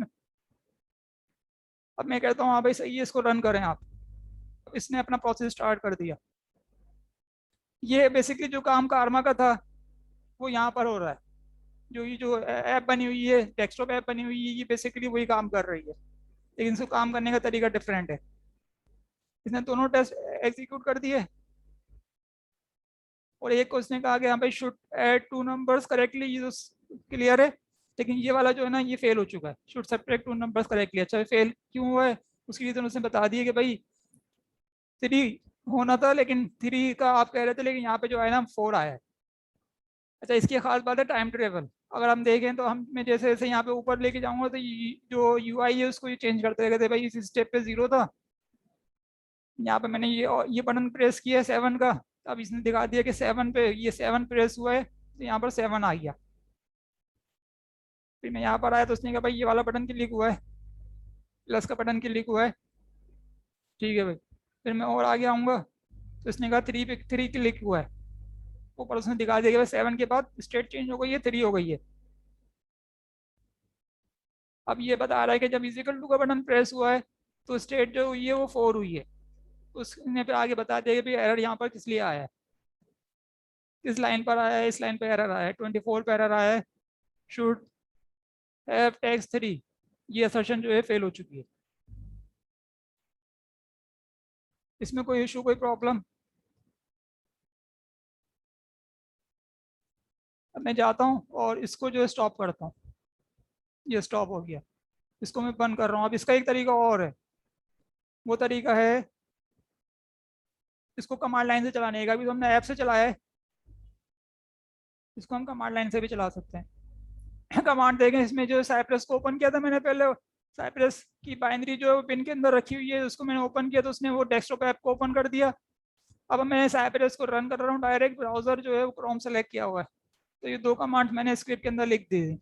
[SPEAKER 1] अब मैं कहता हूँ हाँ भाई सही है, इसको रन करें आप। इसने अपना प्रोसेस स्टार्ट कर दिया। ये बेसिकली जो काम कारमा का था वो यहाँ पर हो रहा है। जो ऐप बनी हुई है, डेस्कटॉप ऐप बनी हुई है, ये बेसिकली वही काम कर रही है, लेकिन इसको काम करने का तरीका डिफरेंट है। इसने दोनों टेस्ट एग्जीक्यूट कर दिए और एक को उसने कहा कि हाँ भाई शुड ऐड 2 नंबर्स करेक्टली, ये तो क्लियर है। लेकिन ये वाला जो है ना ये फेल हो चुका है, शुड सब्ट्रैक्ट 2 नंबर्स करेक्टली। अच्छा फेल क्यों हुआ है, उसकी रीजन उसने बता दिया कि भाई 3 होना था, लेकिन 3 का आप कह रहे थे, लेकिन यहाँ पे जो है ना 4 आया है। अच्छा इसकी खास बात है टाइम ट्रेवल। अगर हम देखें तो हम मैं जैसे जैसे यहाँ पे ऊपर लेके जाऊंगा तो जो यूआई है उसको ये चेंज करते रहते, भाई इस स्टेप पे 0 था, यहाँ पे मैंने ये बटन प्रेस किया 7 का, अब इसने दिखा दिया कि 7 पे ये 7 प्रेस हुआ है तो यहाँ पर 7 आ गया। फिर मैं यहाँ पर आया तो उसने कहा भाई ये वाला बटन क्लिक हुआ है, प्लस का बटन क्लिक हुआ है, ठीक है भाई। फिर मैं और आगे आऊँगा तो इसने कहा 3 पे 3 क्लिक हुआ है, ऊपर उसने दिखा दिया कि भाई 7 के बाद स्टेट चेंज हो गई है, 3 हो गई है। अब ये बता रहा है कि जब इजिकल टू का बटन प्रेस हुआ है तो स्टेट जो हुई है वो 4 हुई है। उसने फिर आगे बता दिया कि भाई एरर यहाँ पर किस लिए आया है, इस लाइन पर आया है, इस लाइन पर एरर आया है, 24 पर एरर आया है, शुड हैव टेक्स्ट 3। ये असर्शन जो है फेल हो चुकी है। इसमें कोई इशू कोई प्रॉब्लम? अब मैं जाता हूँ और इसको जो है स्टॉप करता हूँ, ये स्टॉप हो गया। इसको मैं बंद कर रहा हूँ। अब इसका एक तरीका और है, वो तरीका है इसको कमांड लाइन से चलाने का। अभी तो हमने ऐप से चलाया है, इसको हम कमांड लाइन से भी चला सकते हैं। कमांड देखें, इसमें जो साइप्रस को ओपन किया था मैंने पहले, साइप्रस की बाइनरी जो है वो पिन के अंदर रखी हुई है, उसको मैंने ओपन किया तो उसने वो डेस्कटॉप ऐप को ओपन कर दिया। अब मैं साइप्रस को रन कर रहा हूँ, डायरेक्ट ब्राउजर जो है वो क्रोम सेलेक्ट किया हुआ है, तो ये 2 कमांड मैंने स्क्रिप्ट के अंदर लिख दी थी।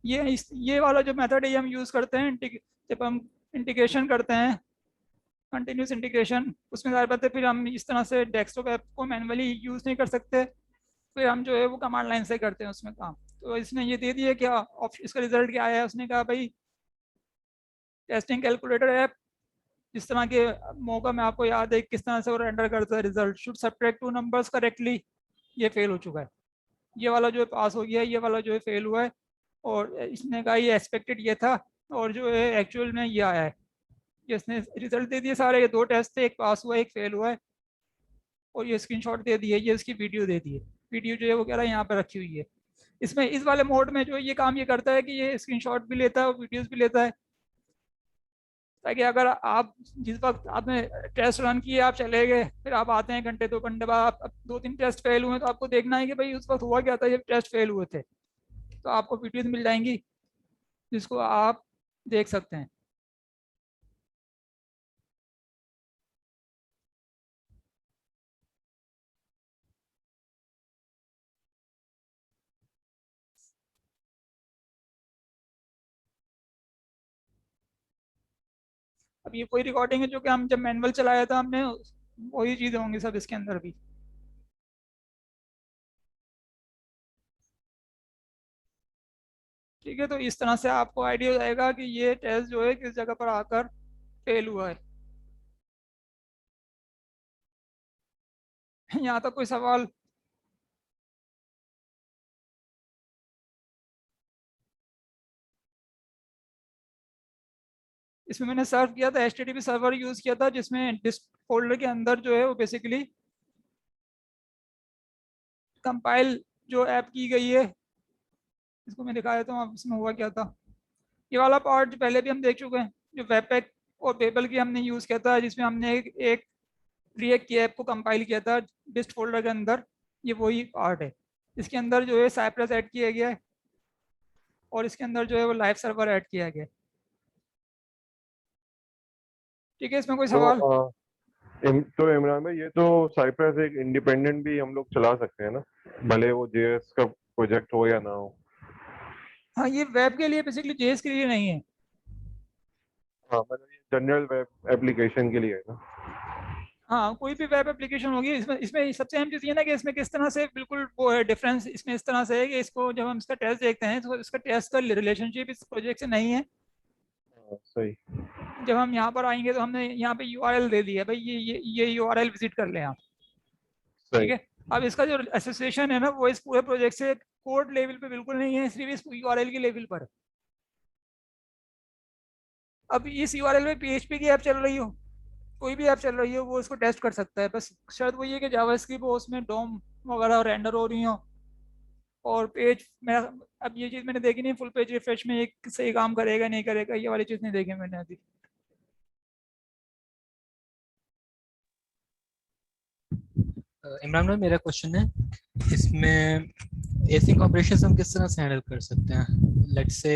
[SPEAKER 1] ये वाला जो मेथड है ये हम यूज़ करते हैं जब हम इंटीग्रेशन करते हैं, कंटिन्यूस इंटीग्रेशन। उसमें ज़्यादा बात है फिर हम इस तरह से डेस्कटॉप ऐप को मैनुअली यूज़ नहीं कर सकते, फिर हम जो है वो कमांड लाइन से करते हैं उसमें काम। तो इसने ये दे दिया क्या इसका रिजल्ट क्या आया है, उसने कहा भाई टेस्टिंग कैलकुलेटर ऐप, जिस तरह के मौका में आपको याद है किस तरह से वो रेंडर करता है result, should subtract 2 numbers correctly, ये फेल हो चुका है। ये वाला जो है पास हो गया है, ये वाला जो है फेल हुआ है। और इसने कहा ये एक्सपेक्टेड ये था, और जो है एक्चुअल में ये आया है। ये इसने रिजल्ट दे दिए सारे, ये 2 टेस्ट थे, एक पास हुआ है एक फेल हुआ है, और ये स्क्रीनशॉट दे दिए, ये इसकी वीडियो दे दी है। वीडियो जो है वो कह रहा है यहाँ पर रखी हुई है। इसमें इस वाले मोड में जो ये काम ये करता है कि ये स्क्रीनशॉट भी लेता है और वीडियोस भी लेता है, ताकि अगर आप जिस वक्त आपने टेस्ट रन किए, आप चले गए, फिर आप आते हैं घंटे 2 घंटे बाद, आप 2-3 टेस्ट फेल हुए तो आपको देखना है कि भाई उस वक्त हुआ क्या था जब टेस्ट फेल हुए थे, तो आपको वीडियोस मिल जाएंगी जिसको आप देख सकते हैं। अब ये कोई रिकॉर्डिंग है जो कि हम जब मैनुअल चलाया था हमने, वही चीज़ें होंगी सब इसके अंदर भी। ठीक है, तो इस तरह से आपको आइडिया हो जाएगा कि ये टेस्ट जो है किस जगह पर आकर फेल हुआ है। यहाँ तक कोई सवाल? इसमें मैंने सर्व किया था, HTTP सर्वर यूज किया था, जिसमें डिस्क फोल्डर के अंदर जो है वो बेसिकली कंपाइल जो ऐप की गई है, इसको मैं दिखा देता हूँ इसमें हुआ क्या था। ये वाला पार्ट जो पहले भी हम देख चुके हैं, जो वेब पैक और बेबल की हमने यूज़ किया था, जिसमें हमने एक रिएक्ट की ऐप को कंपाइल किया था डिस्ट फोल्डर के अंदर, ये वही पार्ट है। इसके अंदर जो है साइप्रस ऐड किया गया है, और इसके अंदर जो है वो लाइव सर्वर ऐड किया गया है। ठीक है, इसमें कोई
[SPEAKER 2] तो
[SPEAKER 1] सवाल?
[SPEAKER 2] तो इमरान भाई, ये तो साइप्रस एक इंडिपेंडेंट भी हम लोग चला सकते हैं ना, भले वो जेएस का प्रोजेक्ट हो या ना हो।
[SPEAKER 1] हाँ, ये वेब के लिए बेसिकली, जेएस के लिए नहीं है।
[SPEAKER 2] हाँ, मतलब ये जनरल वेब एप्लीकेशन के लिए है ना।
[SPEAKER 1] हाँ, कोई भी वेब एप्लीकेशन होगी, इसमें इसमें सबसे अहम चीज़ ये ना कि इसमें किस तरह से बिल्कुल वो है डिफरेंस, इसमें इस तरह से है कि इसको जब हम इसका टेस्ट देखते हैं तो इसका टेस्ट का रिलेशनशिप इस प्रोजेक्ट से नहीं है।
[SPEAKER 2] हाँ, सही।
[SPEAKER 1] जब हम यहाँ पर आएंगे तो हमने यहाँ पे यूआरएल दे दिया, भाई ये यूआरएल विजिट कर लें आप। ठीक
[SPEAKER 2] सही।
[SPEAKER 1] है। अब इसका जो एसोसिएशन है ना, वो इस पूरे प्रोजेक्ट से कोड लेवल पे बिल्कुल नहीं है, सिर्फ इस यूआरएल के लेवल पर। अब इस यूआरएल में पीएचपी की ऐप चल रही हो, कोई भी ऐप चल रही हो, वो इसको टेस्ट कर सकता है। बस शर्त वही है कि जावास्क्रिप्ट हो, उसमें डोम वगैरह रेंडर हो रही हो, और पेज मेरा, अब ये चीज़ मैंने देखी नहीं, फुल पेज रिफ्रेश में एक सही काम करेगा नहीं करेगा, ये वाली चीज़ नहीं देखी मैंने अभी।
[SPEAKER 5] इमरान भाई, मेरा क्वेश्चन है इसमें एसिंक ऑपरेशंस हम किस तरह से हैंडल कर सकते हैं? लेट्स से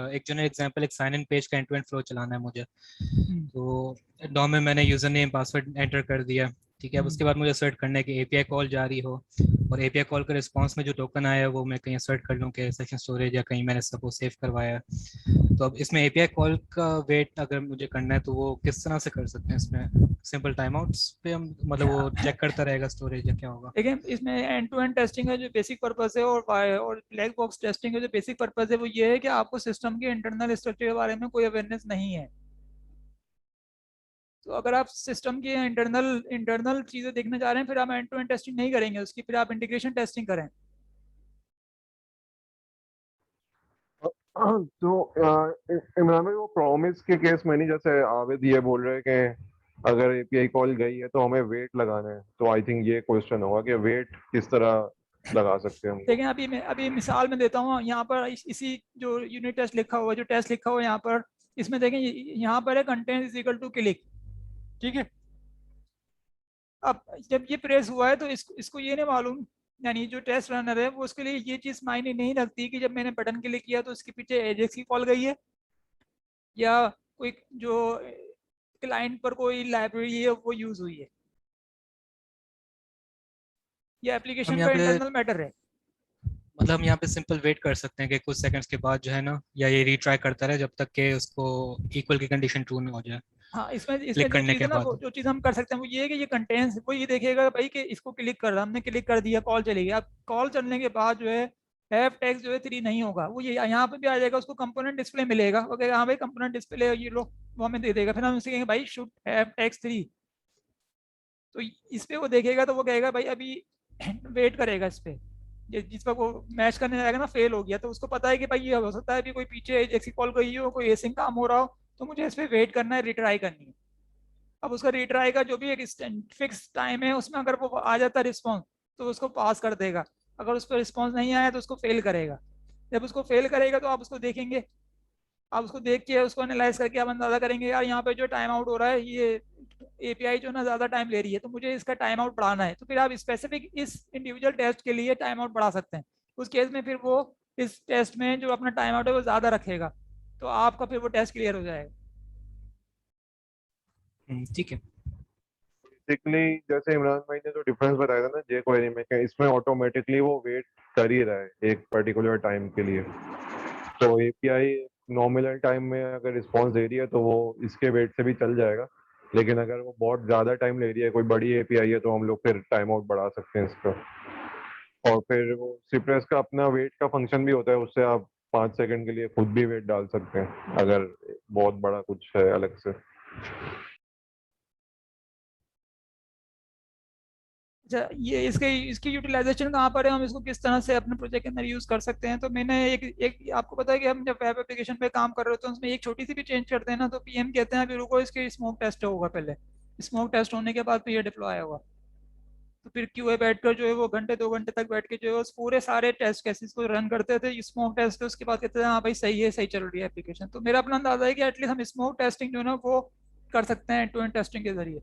[SPEAKER 5] एक जनरल एग्जांपल, एक साइन इन पेज का एंड टू एंड फ्लो चलाना है मुझे। तो डॉम में मैंने यूजर नेम पासवर्ड एंटर कर दिया, ठीक है। अब उसके बाद मुझे सर्च करना है कि एपीआई कॉल जारी हो, और एपीआई कॉल का रिस्पांस में जो टोकन आया है वो मैं कहीं सर्च कर लूँ कि सेक्शन स्टोरेज या कहीं मैंने सपोज सेव करवाया है। तो अब इसमें एपीआई कॉल का वेट अगर मुझे करना है तो वो किस तरह से कर सकते हैं? इसमें सिंपल टाइम आउट्स पे हम, मतलब वो चेक करता रहेगा स्टोरेज या क्या होगा?
[SPEAKER 1] देखिए, इसमें एंड टू एंड टेस्टिंग का जो बेसिक पर्पस है, और ब्लैक बॉक्स टेस्टिंग का जो बेसिक पर्पस है, वो ये है कि आपको सिस्टम के इंटरनल स्ट्रक्चर के बारे में कोई अवेयरनेस नहीं है। तो अगर आप सिस्टम की इंटरनल इंटरनल चीज़ें देखने जा रहे हैं, फिर आप एंड टू एंड टेस्टिंग नहीं करेंगे उसकी, फिर आप इंटीग्रेशन टेस्टिंग करें।
[SPEAKER 2] तो इमरान भाई, वो प्रॉमिस के केस में नहीं, जैसे आवेद ये बोल रहे हैं कि अगर एपीआई कॉल गई है तो हमें वेट लगाना है, तो आई थिंक ये क्वेश्चन होगा कि वेट किस तरह लगा सकते हैं हम लोग।
[SPEAKER 1] देखें, अभी मिसाल में देता हूँ, यहाँ पर इसी जो यूनिट टेस्ट लिखा हुआ है, जो टेस्ट लिखा हुआ है यहाँ पर, इसमें देखें, यहाँ पर है content is equal to click. ठीक है। अब जब ये प्रेस हुआ है तो इसको ये नहीं मालूम, यानी जो टेस्ट रनर है वो उसके लिए ये चीज़ मायने नहीं रखती कि जब मैंने बटन क्लिक किया तो इसके पीछे एजेक्स की कॉल गई है, या कोई जो क्लाइंट पर कोई लाइब्रेरी है वो यूज हुई है, या
[SPEAKER 5] हम
[SPEAKER 1] एप्लीकेशन
[SPEAKER 5] यहाँ
[SPEAKER 1] का
[SPEAKER 5] पे,
[SPEAKER 1] इंटरनल मैटर है।
[SPEAKER 5] मतलब हम यहाँ पे सिंपल वेट कर सकते हैं कि कुछ सेकंड्स के बाद जो है ना, या ये रीट्राई करता रहे जब तक कि उसको इक्वल की कंडीशन ट्रू ना हो जाए
[SPEAKER 1] हाँ, इसमें
[SPEAKER 5] क्लिक
[SPEAKER 1] जो
[SPEAKER 5] करने
[SPEAKER 1] चीज़
[SPEAKER 5] के
[SPEAKER 1] है ना, वो
[SPEAKER 5] बाद।
[SPEAKER 1] जो चीज़ हम कर सकते हैं वो ये है कि ये कंटेंट्स, वो ये देखेगा भाई कि इसको क्लिक कर रहा, हमने क्लिक कर दिया, कॉल चली गई। अब कॉल चलने के बाद जो है हैव टेक्स्ट जो है 3 नहीं होगा, वो ये यहाँ पे भी आ जाएगा, उसको कंपोनेंट डिस्प्ले मिलेगा, वो कहेगा हाँ भाई कंपोनेंट डिस्प्ले ये लो, वो हमें दे देगा। फिर हम उनसे कहेंगे भाई शुड हैव टेक्स्ट 3। तो इस पे वो देखेगा तो वो कहेगा भाई अभी वेट करेगा इस पे, जिस पर वो मैच करने जाएगा ना, फेल हो गया, तो उसको पता है कि भाई ये हो सकता है अभी कोई पीछे ऐसी कॉल गई हो, कोई एसिंग काम हो रहा हो, तो मुझे इस पे वेट करना है, रिट्राई करनी है। अब उसका रिट्राई का जो भी एक फिक्स टाइम है, उसमें अगर वो आ जाता है रिस्पॉन्स तो उसको पास कर देगा, अगर उस पर रिस्पॉन्स नहीं आया तो उसको फेल करेगा। जब उसको फेल करेगा तो आप उसको देखेंगे, आप उसको देख के उसको एनालाइज करके आप अंदाजा करेंगे यार यहाँ पे जो टाइम आउट हो रहा है, ये एपीआई जो ना ज़्यादा टाइम ले रही है, तो मुझे इसका टाइम आउट बढ़ाना है। तो फिर आप स्पेसिफिक इस इंडिविजुअल टेस्ट के लिए टाइम आउट बढ़ा सकते हैं। उस केस में फिर वो इस टेस्ट में जो अपना टाइम आउट है वो ज़्यादा रखेगा, तो आपका फिर वो टेस्ट क्लियर हो जाएगा।
[SPEAKER 5] ठीक है।
[SPEAKER 2] बेसिकली जैसे इमरान भाई ने जो डिफरेंस बताया था ना जे क्वेरी में, कि इसमें ऑटोमेटिकली वो वेट कर ही रहा है एक पर्टिकुलर टाइम के लिए। तो एपीआई नॉमिनल टाइम में अगर रिस्पॉन्स दे रही है तो वो इसके वेट से भी चल जाएगा, लेकिन अगर वो बहुत ज़्यादा टाइम ले रही है, कोई बड़ी एपीआई है, तो हम लोग फिर टाइम आउट बढ़ा सकते हैं इसका। और फिर वो सिप्रेस का अपना वेट का फंक्शन भी होता है, उससे आप 5 सेकंड के लिए खुद भी वेट डाल सकते हैं अगर बहुत बड़ा कुछ है अलग से।
[SPEAKER 1] अच्छा, ये इसके इसकी यूटिलाइजेशन कहाँ पर है, हम इसको किस तरह से अपने प्रोजेक्ट के अंदर यूज कर सकते हैं? तो मैंने एक आपको पता है कि हम जब वेब एप्लीकेशन पे काम कर रहे होते हैं उसमें एक छोटी सी भी चेंज करते हैं ना, तो पीएम कहते हैं अभी रुको, इसके स्मोक टेस्ट होगा पहले, स्मोक टेस्ट होने के बाद फिर ये डिप्लॉय होगा। तो फिर क्यूए बैठकर जो है वो घंटे 2 घंटे तक बैठ के जो है उस पूरे सारे टेस्ट केसेस को रन करते थे, स्मोक टेस्ट, उसके बाद कहते थे हाँ भाई सही है, सही चल रही है एप्लीकेशन। तो मेरा अपना अंदाजा है कि एटलीस्ट हम स्मोक टेस्टिंग जो है ना वो कर सकते हैं टू एंड टेस्टिंग के जरिए।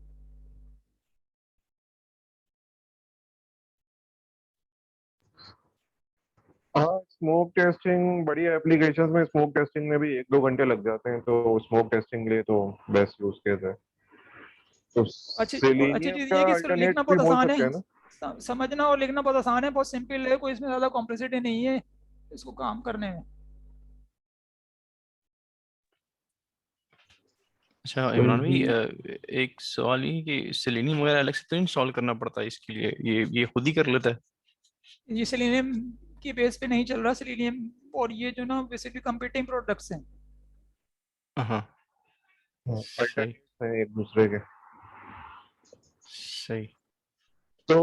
[SPEAKER 2] हाँ, स्मोक टेस्टिंग बड़ी एप्लीकेशंस में स्मोक टेस्टिंग में भी 1-2 घंटे लग जाते हैं, तो स्मोक टेस्टिंग के लिए तो बेस्ट यूज केस है। तो
[SPEAKER 1] अच्छी
[SPEAKER 2] सेलेनियम
[SPEAKER 1] चीज़
[SPEAKER 2] का
[SPEAKER 1] ये कि इसको
[SPEAKER 2] अल्टरनेट
[SPEAKER 1] लिखना
[SPEAKER 2] भी
[SPEAKER 1] बहुत
[SPEAKER 2] बोल
[SPEAKER 1] आसान
[SPEAKER 2] सकते हैं
[SPEAKER 1] है,
[SPEAKER 2] ना?
[SPEAKER 1] समझना और लिखना बहुत आसान है, बहुत सिंपल है, कोई इसमें ज़्यादा कॉम्प्लेक्सिटी नहीं है इसको काम करने में।
[SPEAKER 6] अच्छा इमरान भाई,
[SPEAKER 2] हम्म।
[SPEAKER 6] एक सवाल ये कि सेलेनियम वगैरह अलग से तो इंस्टॉल करना पड़ता है इसके लिए, ये खुद ही कर लेता है?
[SPEAKER 1] ये सेलेनियम की बेस पे नहीं चल रहा सेलेनियम, और ये जो ना बेसिकली कंपीटिंग प्रोडक्ट्स हैं।
[SPEAKER 6] हाँ सही
[SPEAKER 2] अल्टरनेट है एक दूसरे के।
[SPEAKER 6] सही।
[SPEAKER 2] तो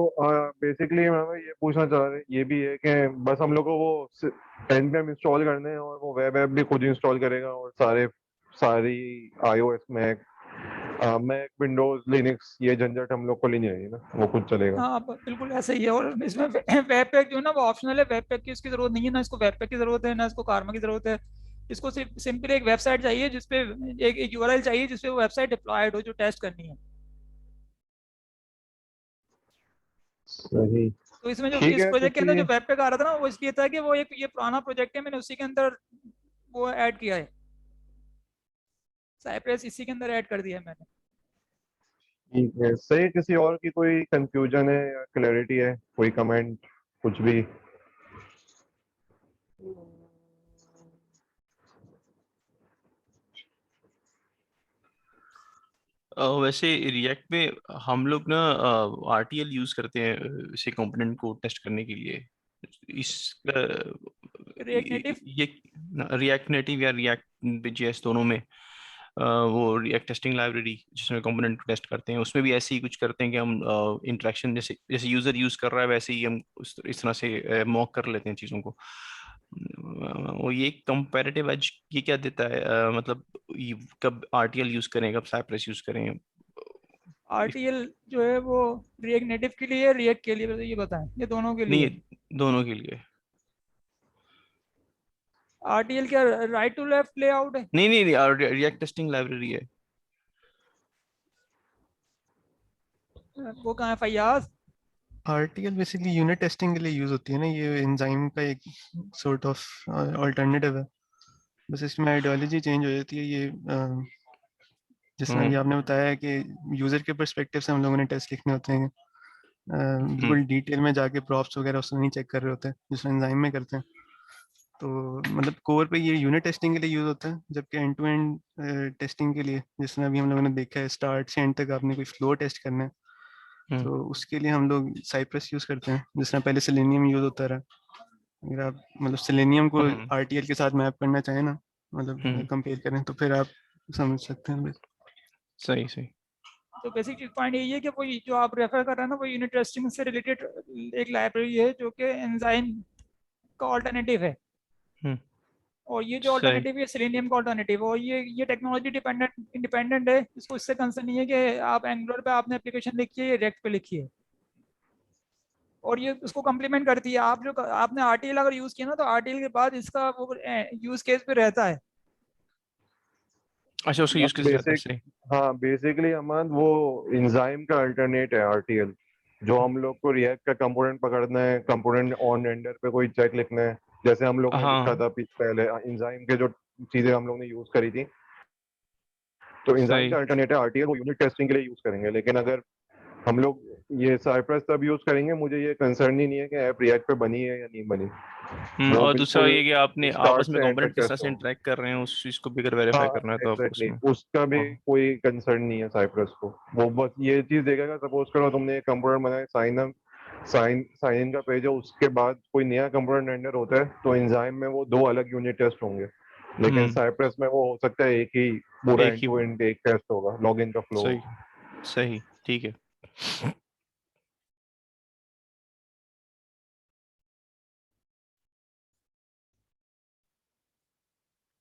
[SPEAKER 2] बेसिकली मैं ये पूछना चाह रहे ये भी है कि बस हम लोग को वो npm इंस्टॉल करने हैं और वो वेब ऐप भी खुद इंस्टॉल करेगा, और सारी iOS मैक विंडोज लिनक्स ये झंझट हम लोग को लेनी आएगी ना, वो खुद चलेगा।
[SPEAKER 1] हाँ बिल्कुल ऐसा ही है, और इसमें वेब पैक जो है ना वो ऑप्शनल है, वेब पैक की इसकी जरूरत नहीं है, ना इसको वेब पैक की जरूरत है ना इसको कारमा की जरूरत है। इसको सिर्फ सिंपली एक वेबसाइट चाहिए जिसपे एक यूआरएल चाहिए जिसपे वो वेबसाइट डिप्लॉयड हो जो टेस्ट करनी है।
[SPEAKER 2] सही।
[SPEAKER 1] तो इसमें जो
[SPEAKER 2] ठीक
[SPEAKER 1] इस
[SPEAKER 2] है
[SPEAKER 1] प्रोजेक्ट के अंदर जो
[SPEAKER 2] क्योंकि
[SPEAKER 1] वेब पैक आ रहा था ना वो इसलिए था कि वो एक ये पुराना प्रोजेक्ट है, मैंने उसी के अंदर वो ऐड किया है, साइप्रेस इसी के अंदर ऐड कर दिया है मैंने।
[SPEAKER 2] ठीक है सही। किसी और की कोई कंफ्यूजन है या क्लैरिटी है, कोई कमेंट, कुछ भी?
[SPEAKER 6] वैसे रिएक्ट में हम लोग ना RTL यूज करते हैं इसे कंपोनेंट को टेस्ट करने के लिए। इसका
[SPEAKER 1] रिएक्ट नेटिव।
[SPEAKER 6] ये रिएक्ट नेटिव या रिएक्ट जेएस दोनों में वो रिएक्ट टेस्टिंग लाइब्रेरी जिसमें कंपोनेंट को टेस्ट करते हैं उसमें भी ऐसे ही कुछ करते हैं कि हम इंटरेक्शन जैसे जैसे यूजर यूज कर रहा है वैसे ही हम इस तरह से मॉक कर लेते हैं चीज़ों को। वो ये कंपैरेटिव एज ये क्या देता है, मतलब कब RTL यूज करें कब साइप्रेस यूज करें?
[SPEAKER 1] आरटीएल जो है वो रिएक्ट नेटिव के लिए, रिएक्ट के लिए, ये बताएं ये दोनों के
[SPEAKER 6] नहीं,
[SPEAKER 1] लिए।
[SPEAKER 6] दोनों के लिए।
[SPEAKER 1] आरटीएल क्या राइट टू लेफ्ट लेआउट है?
[SPEAKER 6] नहीं नहीं नहीं, रिएक्ट टेस्टिंग लाइब्रेरी है।
[SPEAKER 1] वो कहाँ है Faiyaz?
[SPEAKER 4] RTL basically unit testing के लिए यूज होती है ना, ये एंजाइम का एक सॉर्ट ऑफ अल्टरनेटिव है। बस इसमें आइडियोलॉजी चेंज हो जाती है। ये जिस तरह
[SPEAKER 6] हम्म
[SPEAKER 4] अभी आपने बताया है कि यूजर के पर्सपेक्टिव से हम लोगों ने टेस्ट लिखने होते हैं,
[SPEAKER 6] हम्म
[SPEAKER 4] बिल्कुल डिटेल में जाके प्रॉप्स वगैरह उसमें नहीं चेक कर रहे होते हैं जिस एंजाइम में करते हैं। तो मतलब कोर पे ये यूनिट टेस्टिंग के लिए यूज होता है, जबकि एंड टू एंड टेस्टिंग के लिए जिस तरह अभी हम लोगों ने देखा है स्टार्ट से एंड तक आपने कोई फ्लो टेस्ट करना है,
[SPEAKER 6] हम्म
[SPEAKER 4] तो उसके लिए हम लोग साइप्रस यूज करते हैं। जिस तरह पहले सेलेनियम यूज होता रहा, अगर आप मतलब सेलेनियम को
[SPEAKER 6] हम्म
[SPEAKER 4] RTL के साथ मैप करना चाहें ना,
[SPEAKER 6] हम्म,
[SPEAKER 4] मतलब कंपेयर करें, तो फिर आप समझ सकते हैं।
[SPEAKER 6] सही सही।
[SPEAKER 1] तो बेसिक पॉइंट यही है कि वो जो आप रेफर कर रहे हैं ना वो यूनिट टेस्टिंग से रिलेटेड एक लाइब्रेरी है जो कि एंजाइम का ऑल्टरनेटिव है,
[SPEAKER 6] हम्म
[SPEAKER 1] और ये जो
[SPEAKER 6] सही
[SPEAKER 1] ऑल्टरनेटिव है सेलेनियम का ऑल्टरनेटिव, और ये टेक्नोलॉजी डिपेंडेंट इंडिपेंडेंट है, इसको इससे कंसर्न नहीं है कि आप एंगुलर पे आपने एप्लीकेशन लिखी है या रिएक्ट पे लिखी है, और ये उसको कम्प्लीमेंट करती है। आप जो आपने आरटीएल अगर यूज किया ना तो आरटीएल के बाद इसका वो यूज केस पे रहता है।
[SPEAKER 6] अच्छा उसका यूज कैसे रहता है?
[SPEAKER 2] बेसिक
[SPEAKER 6] सही।
[SPEAKER 2] हाँ बेसिकली अमन वो एंजाइम का अल्टरनेट है आरटीएल। जो हम लोग को रिएक्ट का कंपोनेंट पकड़ना है, कंपोनेंट ऑन रेंडर पे कोई चेक लिखना है, जैसे हम लोग ने लिखा
[SPEAKER 6] हाँ
[SPEAKER 2] था पहले एंजाइम के जो चीजें हम लोग ने यूज करी थी, तो एंजाइम का
[SPEAKER 6] सही।
[SPEAKER 2] अल्टरनेट है आरटीएल, वो यूनिट टेस्टिंग के लिए यूज करेंगे। लेकिन अगर हम लोग ये साइप्रस तब यूज करेंगे, मुझे ये कंसर्न ही नहीं है कि ऐप रिएक्ट पे बनी है या नहीं बनी। वो
[SPEAKER 6] और दूसरा
[SPEAKER 2] बिल्कुल
[SPEAKER 6] ये कि आपने आपस
[SPEAKER 2] स्टार्ट
[SPEAKER 6] में
[SPEAKER 2] से एंड तक
[SPEAKER 6] कंपोनेंट किस तरह
[SPEAKER 2] टेस्ट
[SPEAKER 6] से
[SPEAKER 2] होगा।
[SPEAKER 6] इंटरेक्ट कर रहे हैं उस चीज को भी अगर वेरीफाई
[SPEAKER 2] हाँ
[SPEAKER 6] करना है तो आपको
[SPEAKER 2] एग्जैक्टली,
[SPEAKER 6] उसमें।
[SPEAKER 2] उसका भी
[SPEAKER 6] हाँ
[SPEAKER 2] कोई कंसर्न नहीं है साइप्रस को। वो बस ये चीज देखेगा, सपोज करो तुमने एक कंपोनेंट बनाया, साइन इन का पेज है, उसके बाद कोई नया कंपोनेंट रेंडर होता है तो एंजाइम में वो दो अलग यूनिट टेस्ट होंगे। लेकिन
[SPEAKER 6] हम्म
[SPEAKER 2] साइप्रस में वो हो सकता है एक ही पूरा
[SPEAKER 6] एक
[SPEAKER 2] एंड
[SPEAKER 6] ही।
[SPEAKER 2] टू एंड एक टेस्ट होगा, लॉगिन का फ्लो
[SPEAKER 6] सही
[SPEAKER 2] होगा।
[SPEAKER 6] सही ठीक है।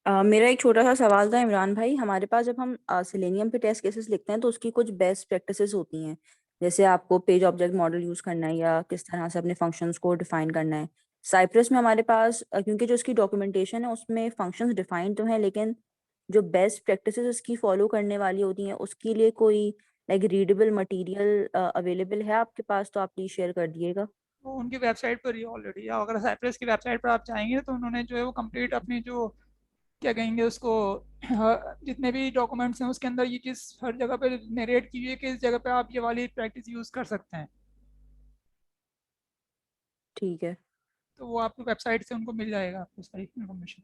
[SPEAKER 7] मेरा एक छोटा सा सवाल था इमरान भाई, हमारे पास जब हम सिलेनियम पे टेस्ट केसेस लिखते हैं तो उसकी कुछ बेस्ट प्रैक्टिसेस होती हैं, जैसे आपको पेज ऑब्जेक्ट मॉडल यूज करना है या किस तरह से अपने फंक्शंस को डिफाइन करना है। साइप्रस में हमारे पास क्योंकि जो इसकी डॉक्यूमेंटेशन है उसमें फंक्शंस डिफाइंड तो हैं, लेकिन जो बेस्ट प्रैक्टिसेस इसकी फॉलो करने वाली होती हैं उसके लिए कोई लाइक रीडेबल मटेरियल अवेलेबल है आपके पास, तो आप प्लीज शेयर कर दिएगा।
[SPEAKER 1] वो उनकी वेबसाइट पर ही ऑलरेडी, या अगर साइप्रस की वेबसाइट पर आप चाहेंगे तो उन्होंने जो है वो कंप्लीट अपनी जो क्या कहेंगे उसको, जितने भी डॉक्यूमेंट्स हैं उसके अंदर ये चीज़ हर जगह पे नरेट की हुई है कि इस जगह पे आप ये वाली प्रैक्टिस यूज़ कर सकते हैं।
[SPEAKER 7] ठीक है।
[SPEAKER 1] तो वो आपकी वेबसाइट से उनको मिल जाएगा, आपको सारी इन्फॉर्मेशन।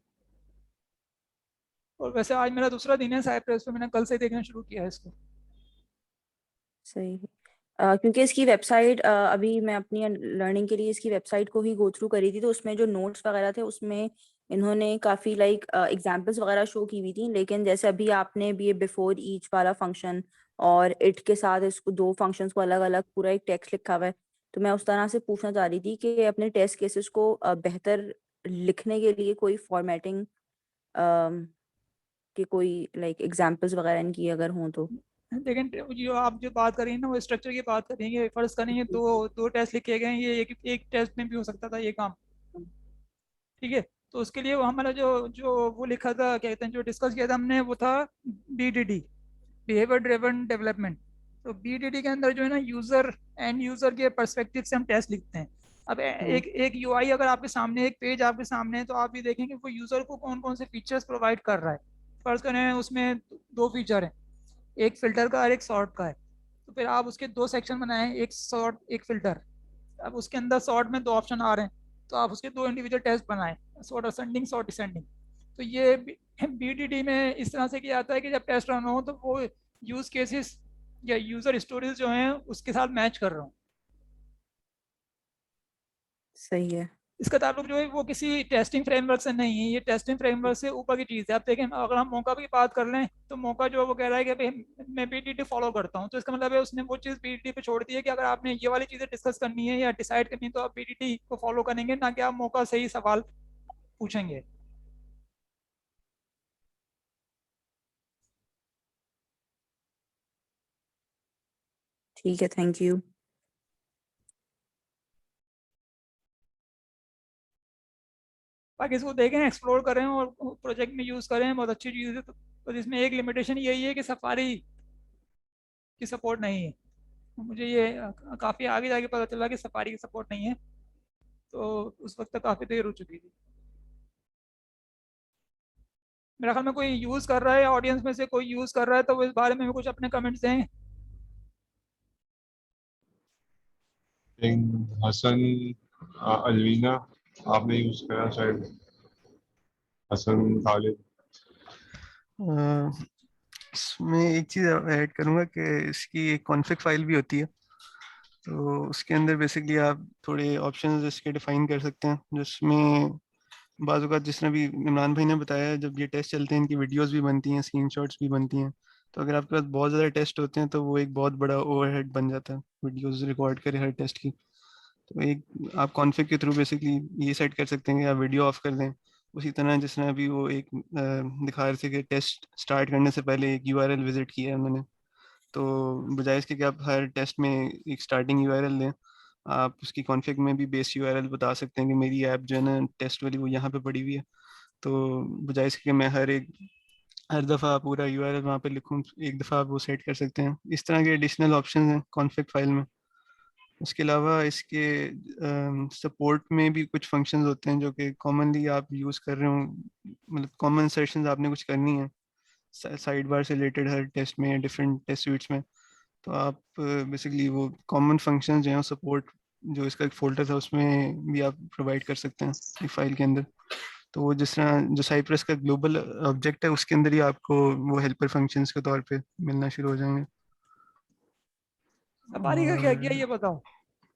[SPEAKER 1] और वैसे आज मेरा दूसरा दिन है साइप्रस पे, मैंने कल से देखना शुरू किया है इसको।
[SPEAKER 7] सही है। क्योंकि इसकी वेबसाइट अभी मैं अपनी लर्निंग के लिए इसकी वेबसाइट को ही गो थ्रू करी थी, तो उसमें जो नोट्स वगैरह थे उसमें इन्होंने काफ़ी लाइक एग्जांपल्स वगैरह शो की हुई थी। लेकिन जैसे अभी आपने भी ये बिफोर ईच वाला फंक्शन और इट के साथ इसको दो फंक्शंस को अलग अलग पूरा एक टेक्स्ट लिखा हुआ है, तो मैं उस तरह से पूछना चाह रही थी कि अपने टेस्ट केसेस को बेहतर लिखने के लिए कोई फॉर्मेटिंग के कोई लाइक एग्जांपल्स वगैरह इनकी अगर हों तो।
[SPEAKER 1] लेकिन जो आप जो बात करेंगे ना वो स्ट्रक्चर की बात करेंगे, फर्ज करेंगे दो दो टेस्ट लिखे गए हैं, ये एक टेस्ट में भी हो सकता था ये काम। ठीक है, तो उसके लिए वो हमारा जो जो वो लिखा था, क्या कहते हैं, जो डिस्कस किया था हमने, वो था BDD, बिहेवियर ड्रिवन डेवलपमेंट। तो BDD के अंदर जो है ना, यूजर एंड यूजर के पर्सपेक्टिव से हम टेस्ट लिखते हैं। अब एक UI अगर आपके सामने, एक पेज आपके सामने है, तो आप भी देखेंगे वो यूजर को कौन कौन से फीचर्स प्रोवाइड कर रहा है। फर्ज करें उसमें दो फीचर हैं, एक फिल्टर का और एक सॉर्ट का है। तो फिर आप उसके दो सेक्शन बनाएं, एक सॉर्ट एक फिल्टर। अब उसके अंदर सॉर्ट में दो ऑप्शन आ रहे हैं, तो आप उसके दो इंडिविजुअल टेस्ट बनाएं, सॉर्ट असेंडिंग सॉर्ट डिसेंडिंग। तो ये BDD में इस तरह से किया जाता है कि जब टेस्ट रन हो तो वो यूज केसेस या यूजर स्टोरीज जो हैं उसके साथ मैच कर रहा हूँ।
[SPEAKER 7] सही है।
[SPEAKER 1] इसका ताल्लुक जो है वो किसी टेस्टिंग फ्रेमवर्क से नहीं है, ये टेस्टिंग फ्रेमवर्क से ऊपर की चीज़ है। आप देखें, अगर हम मौका की बात कर लें तो मौका जो है वो कह रहा है कि भाई मैं BDD फॉलो करता हूँ, तो इसका मतलब है उसने वो चीज़ BDD पे छोड़ दी है कि अगर आपने ये वाली चीज़ें डिस्कस करनी है या डिसाइड करनी है तो आप BDD को फॉलो करेंगे, ना कि आप मौका से ही सवाल पूछेंगे।
[SPEAKER 7] ठीक है, थैंक यू।
[SPEAKER 1] बाकी इसको देखें, एक्सप्लोर करें और प्रोजेक्ट में यूज़ करें, बहुत अच्छी चीज़ है। तो इसमें एक लिमिटेशन यही है कि सफारी की सपोर्ट नहीं है। मुझे ये काफ़ी आगे जाके पता चला कि सफारी की सपोर्ट नहीं है, तो उस वक्त तक काफ़ी देर हो चुकी थी। मेरा ख्याल में कोई यूज़ कर रहा है, ऑडियंस में से कोई यूज़ कर रहा है, तो वो इस बारे में भी कुछ अपने कमेंट्स दें।
[SPEAKER 2] हसन, अलवीना, आपने यूज करा शायद, हसन खालिद।
[SPEAKER 4] इसमें एक चीज़ ऐड करूँगा कि इसकी एक कॉन्फ़िग फाइल भी होती है, तो उसके अंदर बेसिकली आप थोड़े ऑप्शंस इसके डिफाइन कर सकते हैं, जिसमें बाज़ औक़ात जिस तरह भी इमरान भाई ने बताया, जब ये टेस्ट चलते हैं इनकी वीडियोस भी बनती हैं, स्क्रीनशॉट्स भी बनती हैं। तो अगर आपके पास बहुत ज़्यादा टेस्ट होते हैं तो वो एक बहुत बड़ा ओवरहेड बन जाता है, वीडियोस रिकॉर्ड करें हर टेस्ट की। तो एक आप कॉन्फ़िग के थ्रू बेसिकली ये सेट कर सकते हैं कि आप वीडियो ऑफ कर दें। उसी तरह जिस तरह अभी वो एक दिखा रहे थे कि टेस्ट स्टार्ट करने से पहले एक URL विजिट किया है उन्होंने, तो बजाय इसके कि आप हर टेस्ट में एक स्टार्टिंग URL लें, आप उसकी कॉन्फ़िग में भी बेस URL बता सकते हैं कि मेरी ऐप जो है ना टेस्ट वाली वो यहाँ पे पड़ी हुई है। तो बजाय इसके कि मैं हर दफ़ा पूरा URL वहाँ पे लिखूँ, एक दफ़ा आप वो सेट कर सकते हैं। इस तरह के एडिशनल ऑप्शन हैं कॉन्फ़िग फाइल में। उसके अलावा इसके सपोर्ट में भी कुछ फंक्शंस होते हैं जो कि कॉमनली आप यूज़ कर रहे हो, मतलब कॉमन सेशंस आपने कुछ करनी है साइड बार से रिलेटेड हर टेस्ट में या डिफरेंट टेस्ट सूट्स में, तो आप बेसिकली वो कॉमन फंक्शंस जो हैं सपोर्ट, जो इसका एक फोल्डर था उसमें भी आप प्रोवाइड कर सकते हैं एक फाइल के अंदर। तो वो जिस तरह जो साइप्रस का ग्लोबल ऑब्जेक्ट है उसके अंदर ही आपको वो हेल्पर फंक्शंस के तौर पे मिलना शुरू हो जाएंगे।
[SPEAKER 1] सफारी का क्या किया
[SPEAKER 4] और
[SPEAKER 1] ये बताओ।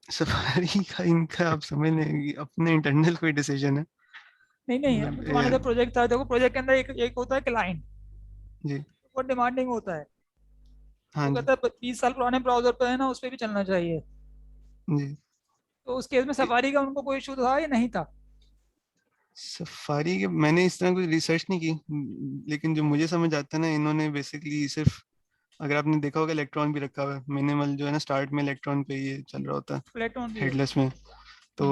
[SPEAKER 4] सफारी का इनका आप समझ लें अपने इंटरनल कोई डिसीजन है।
[SPEAKER 1] नहीं नहीं, अब तुम्हारा जो
[SPEAKER 4] मतलब,
[SPEAKER 1] प्रोजेक्ट था, देखो प्रोजेक्ट के अंदर एक होता है क्लाइंट,
[SPEAKER 4] जी
[SPEAKER 1] वो डिमांडिंग होता है।
[SPEAKER 4] हाँ
[SPEAKER 1] वो
[SPEAKER 4] जी
[SPEAKER 1] कहता है 20 साल पुराने ब्राउजर पे है ना, उस पर भी चलना चाहिए।
[SPEAKER 4] जी।
[SPEAKER 1] तो उस केस में सफारी का उनको कोई इशू था या नहीं था?
[SPEAKER 4] सफारी के मैंने इस तरह कुछ रिसर्च नहीं की, लेकिन जो मुझे समझ आता है ना, इन्होंने बेसिकली सिर्फ, अगर आपने देखा होगा इलेक्ट्रॉन भी रखा हुआ है, मिनिमल जो है ना स्टार्ट में इलेक्ट्रॉन पे ये चल रहा होता है
[SPEAKER 1] प्लेटोन भी है।
[SPEAKER 4] हेडलेस में। तो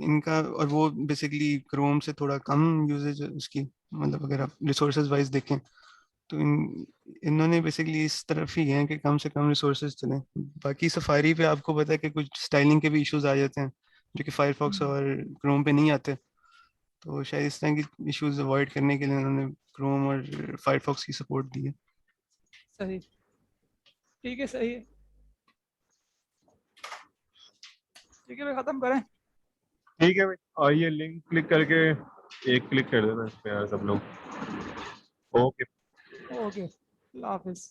[SPEAKER 4] इनका, और वो बेसिकली क्रोम से थोड़ा कम यूजेज है उसकी, मतलब अगर आप रिसोर्सेज वाइज देखें तो इन्होंने बेसिकली इस तरफ ही गए कि कम से कम रिसोर्सेज चलें। बाकी सफारी पे आपको पता है कि कुछ स्टाइलिंग के भी इश्यूज आ जाते हैं जो कि फायरफॉक्स और क्रोम पे नहीं आते। तो शायद इस तरह की इश्यूज अवॉइड करने के लिए उन्होंने क्रोम और फायरफॉक्स की सपोर्ट दी है।
[SPEAKER 1] सही, ठीक है, सही है। ठीक है भाई, खत्म करें।
[SPEAKER 2] ठीक है भाई, आइए लिंक क्लिक करके एक क्लिक कर देना इस पे यार सब लोग। ओके।
[SPEAKER 1] ओके, अल्लाह हाफिज़।